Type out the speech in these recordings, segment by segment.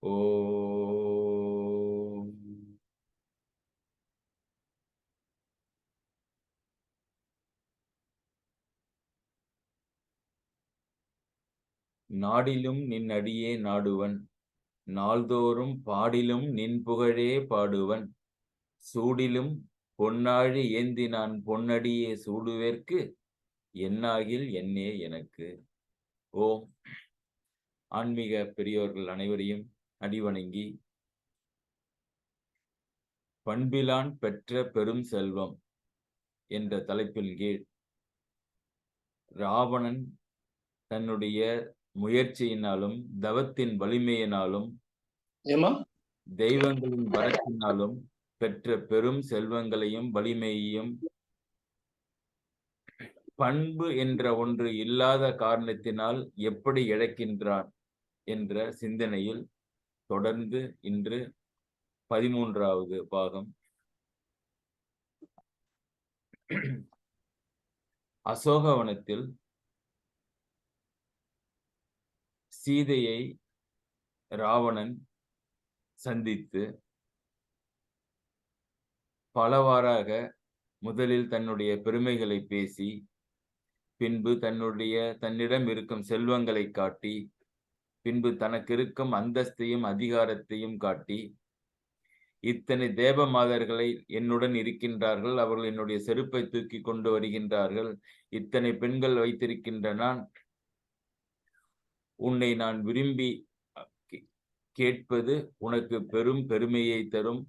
ஓம். நாடிலும் நின் அடியே நாடுவன், நாள்தோறும் பாடிலும் நின் புகழே பாடுவன், சூடிலும் பொன்னாழி ஏந்தி நான் பொன்னடியே சூடுவேற்கு, என்னாகில் என்னே எனக்கு. ஓம். ஆன்மீக பெரியோர்கள் அனைவரையும் அடிவணங்கி, பண்பிலான் பெற்ற பெரும் செல்வம் என்ற தலைப்பின் கீழ் ராவணன் தன்னுடைய முயற்சியினாலும் தவத்தின் வலிமையினாலும் தெய்வங்களின் வரத்தினாலும் பெற்ற பெரும் செல்வங்களையும் வலிமையையும் பண்பு என்ற ஒன்று இல்லாத காரணத்தினால் எப்படி இழக்கின்றான் என்ற சிந்தனையில் தொடர்ந்து இன்று 13வது பாகம் அசோகவனத்தில் சீதையை ராவணன் சந்தித்து பலவாறாக முதலில் தன்னுடைய பெருமைகளை பேசி, பின்பு தன்னிடம் இருக்கும் செல்வங்களை காட்டி, பின்பு தனக்கு இருக்கும் அந்தஸ்தையும் அதிகாரத்தையும் காட்டி, இத்தனை தேவ மாதர்களை என்னுடன் இருக்கின்றார்கள், அவர்கள் என்னுடைய செருப்பை தூக்கி கொண்டு வருகின்றார்கள், இத்தனை பெண்கள் வைத்திருக்கின்ற நான் உன்னை நான் விரும்பி கேட்பது உனக்கு பெரும் பெருமையை தரும்,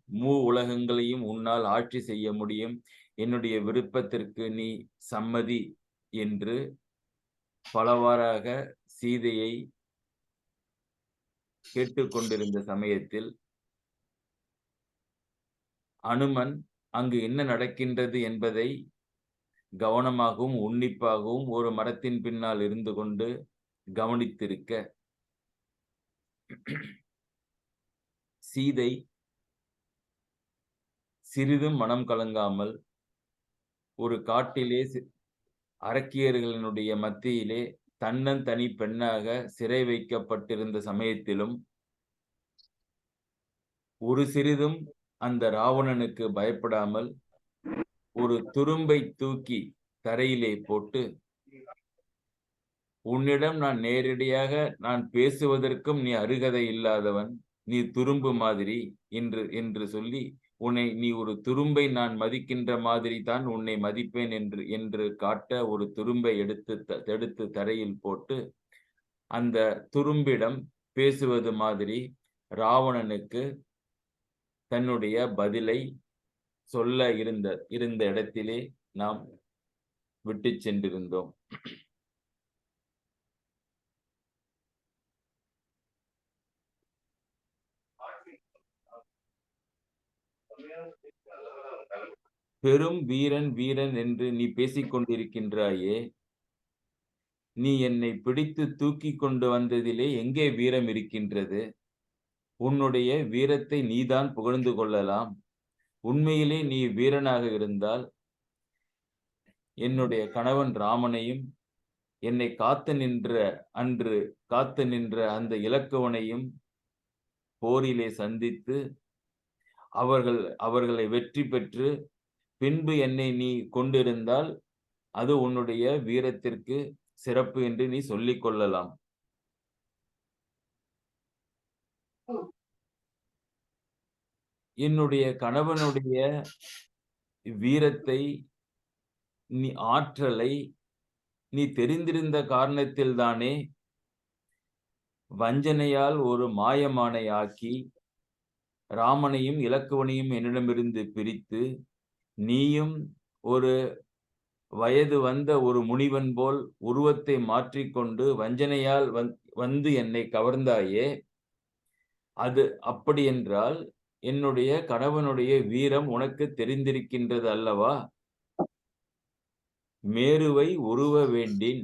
உலகங்களையும் உன்னால் ஆட்சி செய்ய முடியும், என்னுடைய விருப்பத்திற்கு நீ சம்மதி என்று பலவாறாக சீதையை கேட்டுக்கொண்டிருந்த சமயத்தில் அனுமன் அங்கு என்ன நடக்கின்றது என்பதை கவனமாகவும் உன்னிப்பாகவும் ஒரு மரத்தின் பின்னால் இருந்து கொண்டு கவனித்திருக்க, சீதை சிறிதும் மனம் கலங்காமல் ஒரு காட்டிலே அரக்கியர்களினுடைய மத்தியிலே தன்னந்தனி பெண்ணாக சிறை வைக்கப்பட்டிருந்த சமயத்திலும் ஒரு சிறிதும் அந்த ராவணனுக்கு பயப்படாமல் ஒரு துரும்பை தூக்கி தரையிலே போட்டு, உன்னிடம் நான் நேரடியாக நான் பேசுவதற்கும் நீ அருகதை இல்லாதவன், நீ துரும்பு மாதிரி என்று சொல்லி, நீ ஒரு துரும்பை நான் மதிக்கின்ற மாதிரி தான் உன்னை மதிப்பேன் என்று காட்ட ஒரு துரும்பை எடுத்து தரையில் போட்டு, அந்த துரும்பிடம் பேசுவது மாதிரி ராவணனுக்கு தன்னுடைய பதிலை சொல்ல இருந்த இடத்திலே நாம் விட்டு சென்றிருந்தோம். பெரும் வீரன் வீரன் என்று நீ பேசிக் கொண்டிருக்கின்றாயே, நீ என்னை பிடித்து தூக்கி கொண்டு வந்ததிலே எங்கே வீரம் இருக்கின்றது? உன்னுடைய வீரத்தை நீதான் புகழ்ந்து கொள்ளலாம். உண்மையிலே நீ வீரனாக இருந்தால் என்னுடைய கணவன் ராமனையும் என்னை காத்து நின்ற அந்த இலக்குவனையும் போரிலே சந்தித்து அவர்களை வெற்றி பெற்று பின்பு என்னை நீ கொண்டிருந்தால் அது உன்னுடைய வீரத்திற்கு சிறப்பு என்று நீ சொல்லிக் கொள்ளலாம். என்னுடைய கணவனுடைய வீரத்தை ஆற்றலை நீ தெரிந்திருந்த காரணத்தில் தானே வஞ்சனையால் ஒரு மாயமானை ஆக்கி ராமனையும் இலக்குவனையும் என்னிடமிருந்து பிரித்து, நீயும் ஒரு வயது வந்த ஒரு முனிவன் போல் உருவத்தை மாற்றிக்கொண்டு வஞ்சனையால் வந்து என்னை கவர்ந்தாயே, அது அப்படி என்றால் என்னுடைய கணவனுடைய வீரம் உனக்கு தெரிந்திருக்கின்றது அல்லவா? மேருவை உருவ வேண்டின்,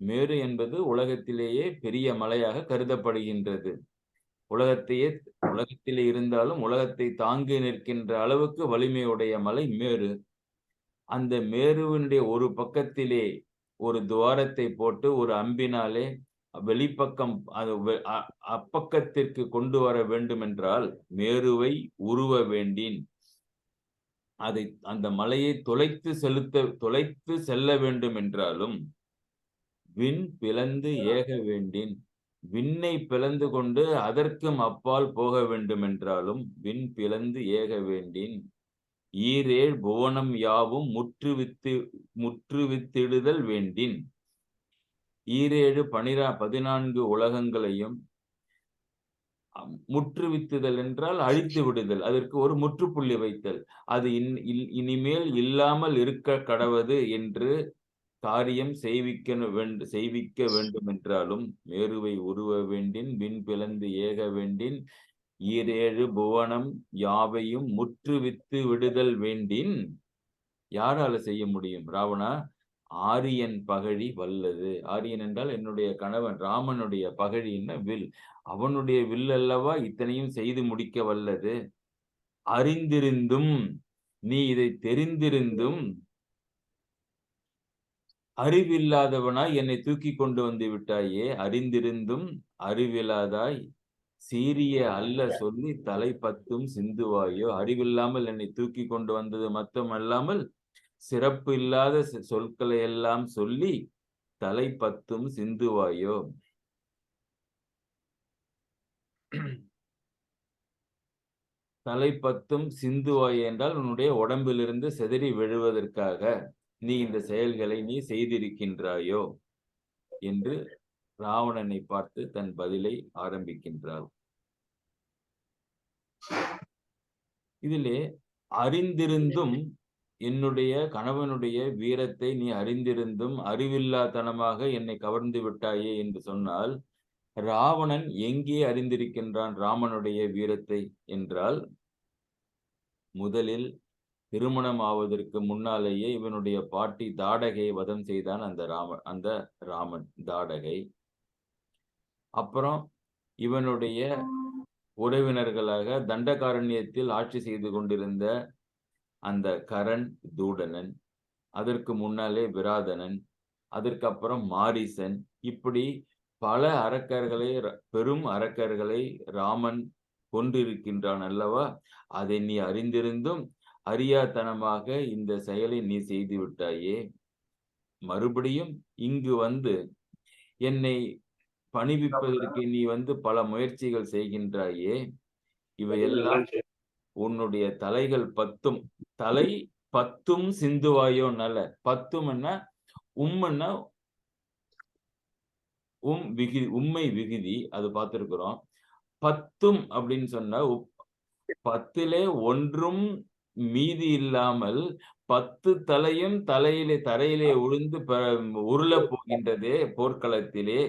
மேரு என்பது உலகத்திலேயே பெரிய மலையாக கருதப்படுகின்றது. உலகத்திலே இருந்தாலும் உலகத்தை தாங்கி நிற்கின்ற அளவுக்கு வலிமையுடைய மலை மேரு. அந்த மேருவினுடைய ஒரு பக்கத்திலே ஒரு துவாரத்தை போட்டு ஒரு அம்பினாலே வெளிப்பக்கம் அது அப்பக்கத்திற்கு கொண்டு வர வேண்டும் என்றால் மேருவை உருவ வேண்டின், அதை அந்த மலையை தொலைத்து செல்ல வேண்டும் என்றாலும் விண் பிளந்து ஏக வேண்டின், விண்ணை பிளந்து கொண்டு அதற்கும் அப்பால் போக வேண்டும் என்றாலும் விண் பிளந்து ஏக வேண்டின், ஈரேழ் புவனம் யாவும் முற்றுவித்திடுதல் வேண்டின், ஈரேழு 14 உலகங்களையும் முற்றுவித்துதல் என்றால் அழித்து விடுதல், அதற்கு ஒரு முற்றுப்புள்ளி வைத்தல், அது இனிமேல் இல்லாமல் இருக்க கடவது என்று காரியம் செய்விக்க வேண்டும் என்றாலும் மேருவை உருவ வேண்டின், விண் பிளந்து ஏக வேண்டின், ஈரேழு புவனம் யாவையும் முற்றுவித்து விடுதல் வேண்டின். யாரால செய்ய முடியும்? ராவணா, ஆரியன் பகழி வல்லது. ஆரியன் என்றால் என்னுடைய கணவன் ராமனுடைய பகழின்னா வில். அவனுடைய வில் அல்லவா இத்தனையும் செய்து முடிக்க வல்லது. அறிந்திருந்தும், நீ இதை தெரிந்திருந்தும் அறிவில்லாதவனாய் என்னை தூக்கி கொண்டு வந்து விட்டாயே. அறிந்திருந்தும் அறிவில்லாதாய் சீரிய அல்ல சொல்லி தலை 10 சிந்துவாயோ. அறிவில்லாமல் என்னை தூக்கி கொண்டு வந்தது மட்டுமல்லாமல் சிறப்பு இல்லாத சொற்களை எல்லாம் சொல்லி தலை 10 சிந்துவாயோ. தலை 10 சிந்துவாயோ என்றால் உன்னுடைய உடம்பிலிருந்து சிதறி விழுவதற்காக நீ இந்த செயல்களை நீ செய்திருக்கின்றாயோ என்று ராவணனை பார்த்து தன் பதிலை ஆரம்பிக்கின்றாள். இதிலே அறிந்திருந்தும் என்னுடைய கணவனுடைய வீரத்தை நீ அறிந்திருந்தும் அறிவில்லாதனமாக என்னை கவர்ந்து விட்டாயே என்று சொன்னால் ராவணன் எங்கே அறிந்திருக்கின்றான் ராமனுடைய வீரத்தை என்றால், முதலில் திருமணம் ஆவதற்கு முன்னாலேயே இவனுடைய பாட்டி தாடகையை வதம் செய்தான் அந்த ராமன் தாடகை. அப்புறம் இவனுடைய உறவினர்களாக தண்டகாரண்யத்தில் ஆட்சி செய்து கொண்டிருந்த அந்த கரண் தூடனன், அதற்கு முன்னாலே விராதனன், அதற்கப்புறம் மாரீசன், இப்படி பல அரக்கர்களை பெரும் அரக்கர்களை ராமன் கொண்டிருக்கின்றான் அல்லவா. அதை நீ அறிந்திருந்தும் அறியாத்தனமாக இந்த செயலை நீ செய்து விட்டாயே. மறுபடியும் இங்கு வந்து என்னை பணிவிப்பதற்கு நீ வந்து பல முயற்சிகள் செய்கின்றாயே. இவையெல்லாம் உன்னுடைய தலைகள் 10 தலை 10 சிந்துவாயோ. நல்ல 10 உம்முன்னா விகுதி, உண்மை விகுதி, அது பார்த்திருக்கிறோம். 10 அப்படின்னு சொன்னா 10லே ஒன்றும் மீதி இல்லாமல் 10 தலையும் தரையிலே உழுந்து உருள போகின்றதே போர்க்களத்திலே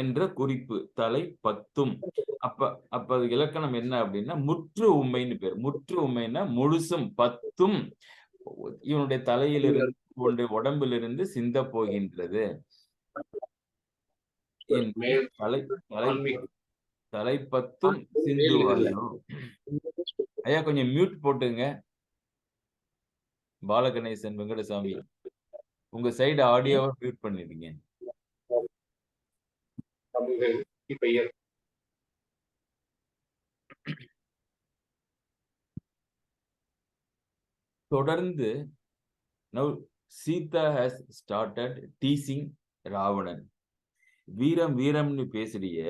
என்ற குறிப்பு. தலை 10. அப்ப அது இலக்கணம் என்ன அப்படின்னா முற்று உண்மைன்னு பேர். முற்று உண்மைன்னா முழுசும் 10 இவனுடைய தலையிலிருந்து உடம்பிலிருந்து சிந்த போகின்றது. தலை 10 சிந்துவாயோ. ஐயா கொஞ்சம் மியூட் போட்டுங்க. பாலகணேசன், வெங்கடசாமி, உங்க சைடு ஆடியோவை மியூட் பண்ணிடுங்க. தொடர்ந்து now Sita has started teasing Ravanan. வீரம் வீரம்னு பேசுறிய,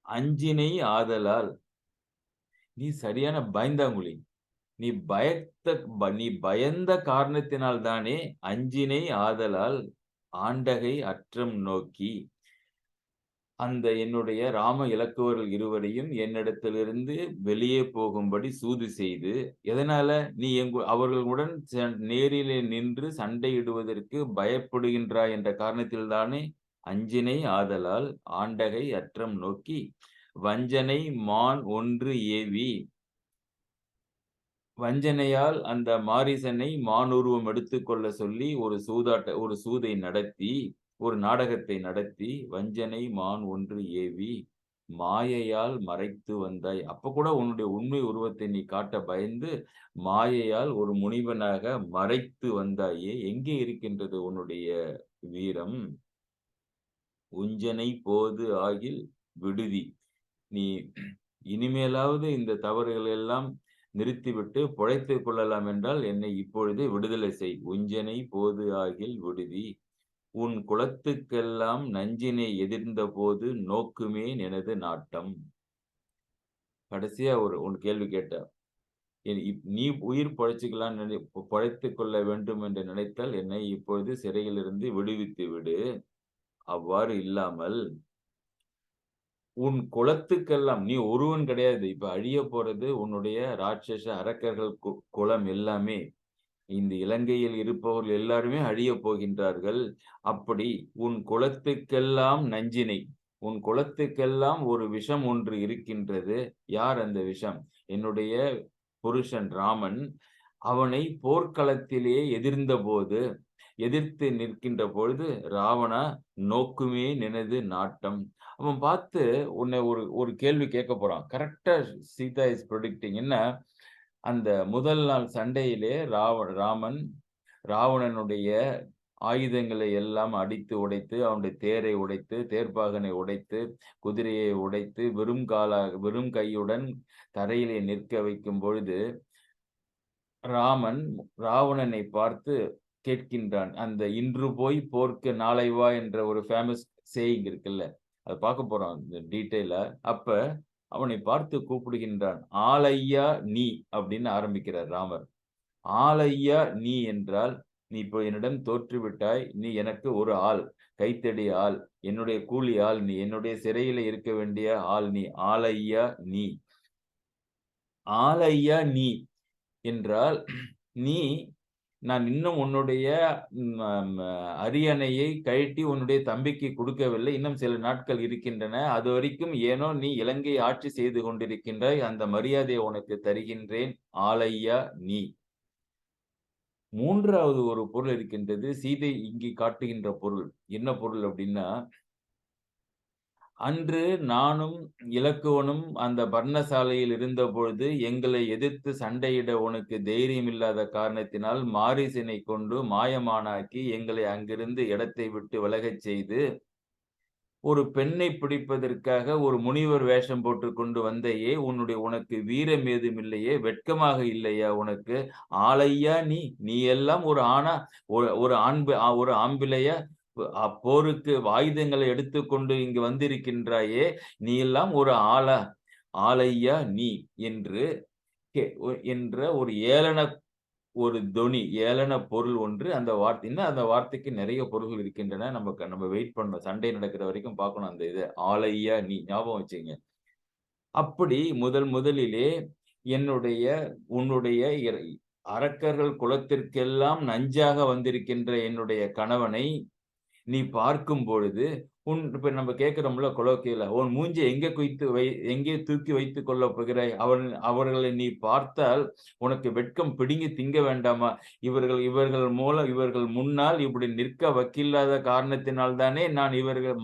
அஞ்சினை ஆதலால் நீ சரியான பயந்தாங்குழி. நீ பயந்த காரணத்தினால் தானே அஞ்சினை ஆதலால் ஆண்டகை அற்றம் நோக்கி அந்த என்னுடைய ராம இலக்குவர்கள் இருவரையும் என்னிடத்திலிருந்து வெளியே போகும்படி சூது செய்து, எதனால நீ அவர்களுடன் நேரிலே நின்று சண்டையிடுவதற்கு பயப்படுகின்றாய் என்ற காரணத்தில் தானே அஞ்சினை ஆதலால் ஆண்டகை அற்றம் நோக்கி வஞ்சனை மான் ஒன்று ஏவி, வஞ்சனையால் அந்த மாரீசனை மானுருவம் எடுத்துக்கொள்ள சொல்லி ஒரு சூதை நடத்தி, ஒரு நாடகத்தை நடத்தி, வஞ்சனை மான் ஒன்று ஏவி மாயையால் மறைத்து வந்தாய். அப்ப கூட உன்னுடைய உண்மை உருவத்தை நீ காட்ட பயந்து மாயையால் ஒரு முனிவனாக மறைத்து வந்தாயே. எங்கே இருக்கின்றது உன்னுடைய வீரம்? உஞ்சனை போது ஆகில் விடுதி. நீ இனிமேலாவது இந்த தவறுகள் எல்லாம் நிறுத்திவிட்டு பொழைத்துக் கொள்ளலாம் என்றால் என்னை இப்பொழுதே விடுதலை செய். உஞ்சனை போது ஆகில் விடுதி. உன் குலத்துக்கெல்லாம் நஞ்சினை எதிர்ந்தபோது நோக்குமேன் எனது நாட்டம். கடைசியா ஒரு கேள்வி கேட்டா. நீ உயிர் பொழைச்சுக்கலாம்னு பொழைத்துக் கொள்ள வேண்டும் என்று நினைத்தால் என்னை இப்பொழுது சிறையிலிருந்து விடுவித்து விடு. அவ்வாறு இல்லாமல் உன் குலத்துக்கெல்லாம் நீ ஒருவன் கிடையாது. இப்ப அழியப் போறது உன்னுடைய ராட்சச அரக்கர்கள் குலம் எல்லாமே. இந்த இலங்கையில் இருப்பவர்கள் எல்லாருமே அழியப் போகின்றார்கள். அப்படி உன் குலத்துக்கெல்லாம் நஞ்சினை, உன் குலத்துக்கெல்லாம் ஒரு விஷம் ஒன்று இருக்கின்றது. யார் அந்த விஷம்? என்னுடைய புருஷன் ராமன். அவனை போர்க்களத்திலே எதிர்த்து நிற்கின்ற பொழுது, ராவணா நோக்குமே நினது நாட்டம். அவன் பார்த்து உன்னை ஒரு கேள்வி கேட்கப் போறான். கரெக்ட்டா சீதா இஸ் பிரெடிக்டிங். என்ன? அந்த முதல் நாள் சண்டையிலே ராமன் ராவணனுடைய ஆயுதங்களை எல்லாம் அடித்து உடைத்து, அவனுடைய தேரை உடைத்து, தேர்ப்பாகனை உடைத்து, குதிரையை உடைத்து, வெறும் கையுடன் தரையிலே நிற்க வைக்கும் பொழுது, ராமன் ராவணனை பார்த்து கேட்கின்றான். அந்த இன்று போய் போர்க்கு நாளை வா என்ற ஒரு ஃபேமஸ் சேயிங் இருக்குல்ல. அத பார்க்க போறோம் டீட்டெயிலா. அப்ப அவனை பார்த்து கூப்பிடுகின்றான். ஆளையா நீ அப்படின்னு ஆரம்பிக்கிறார் ராமர். ஆளையா நீ என்றால், நீ இப்போ என்னிடம் தோற்றுவிட்டாய். நீ எனக்கு ஒரு ஆள், கைத்தடி ஆள், என்னுடைய கூலி ஆள் நீ, என்னுடைய சிறையில இருக்க வேண்டிய ஆள் நீ. ஆளையா நீ. ஆளையா நீ என்றால், நீ நான் இன்னும் உன்னுடைய அரியணையை கழட்டி உன்னுடைய தம்பிக்கு கொடுக்கவில்லை. இன்னும் சில நாட்கள் இருக்கின்றன. அதுவரைக்கும் ஏனோ நீ இலங்கை ஆட்சி செய்து கொண்டிருக்கின்றாய். அந்த மரியாதையை உனக்கு தருகின்றேன். ஆளையா நீ. 3வது ஒரு பொருள் இருக்கின்றது. சீதை இங்கே காட்டுகின்ற பொருள். என்ன பொருள் அப்படின்னா, அன்று நானும் இலக்குவனும் அந்த பர்ணசாலையில் இருந்தபொழுது, எங்களை எதிர்த்து சண்டையிட உனக்கு தைரியம் இல்லாத காரணத்தினால், மாரீசனை கொண்டு மாயமானாக்கி, எங்களை அங்கிருந்து இடத்தை விட்டு விலகச் செய்து, ஒரு பெண்ணை பிடிப்பதற்காக ஒரு முனிவர் வேஷம் போட்டுக்கொண்டு வந்தையே, உனக்கு வீரம் ஏதுமில்லையே, வெட்கமாக இல்லையா உனக்கு? ஆளையா நீ? நீ எல்லாம் ஒரு ஆணா? ஒரு ஆம்பிளையா? போருக்கு ஆயுதங்களை எடுத்துக்கொண்டு இங்கு வந்திருக்கின்றாயே, நீ எல்லாம் ஒரு ஆளா? ஆளையா நீ? என்று என்ற ஒரு ஏளன பொருள் ஒன்று அந்த வார்த்தை. இன்னும் அந்த வார்த்தைக்கு நிறைய பொருள்கள் இருக்கின்றன. நம்ம வெயிட் பண்ணணும். சண்டை நடக்கிற வரைக்கும் பார்க்கணும் அந்த இத. ஆளையா நீ ஞாபகம் வச்சுக்கங்க. அப்படி முதலிலே உன்னுடைய அரக்கர்கள் குலத்திற்கெல்லாம் நஞ்சாக வந்திருக்கின்ற என்னுடைய கணவனை நீ பார்க்கும் பொழுது, இப்ப நம்ம கேட்கிறோம்ல கொலோக்கியலா, உன் மூஞ்சிய எங்கே தூக்கி வைத்துக் கொள்ளப் போகிறாய்? அவர்களை நீ பார்த்தால் உனக்கு வெட்கம் பிடுங்கி திங்க வேண்டாமா? இவர்கள் முன்னால் இப்படி நிற்க வக்கில்லாத காரணத்தினால் தானே நான்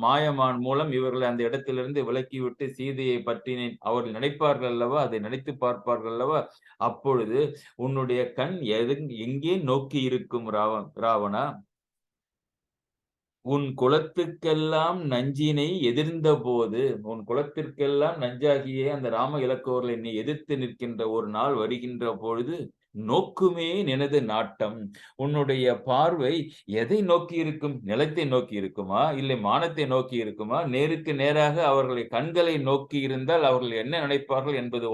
மாயமான் மூலம் இவர்களை அந்த இடத்திலிருந்து விலக்கிவிட்டு சீதையை பற்றினேன். அவர்கள் நினைப்பார்கள் அல்லவா? அதை நினைத்து பார்ப்பார்கள் அல்லவா? அப்பொழுது உன்னுடைய கண் எங்கே நோக்கி இருக்கும் ராவணா? உன் குலத்துக்கெல்லாம் நஞ்சினை எதிர்ந்தபோது, உன் குலத்திற்கெல்லாம் நஞ்சாகிய அந்த ராம இலக்குவர்களை நீ எதிர்த்து நிற்கின்ற ஒரு நாள் வருகின்ற பொழுது, நோக்குமே நினது நாட்டம். உன்னுடைய பார்வை எதை நோக்கி இருக்கும்? நிலத்தை நோக்கி இருக்குமா? இல்லை வானத்தை நோக்கி இருக்குமா? நேருக்கு நேராக அவர்களுடைய கண்களை நோக்கி இருந்தால் அவர்கள் என்ன நினைப்பார்கள் என்பது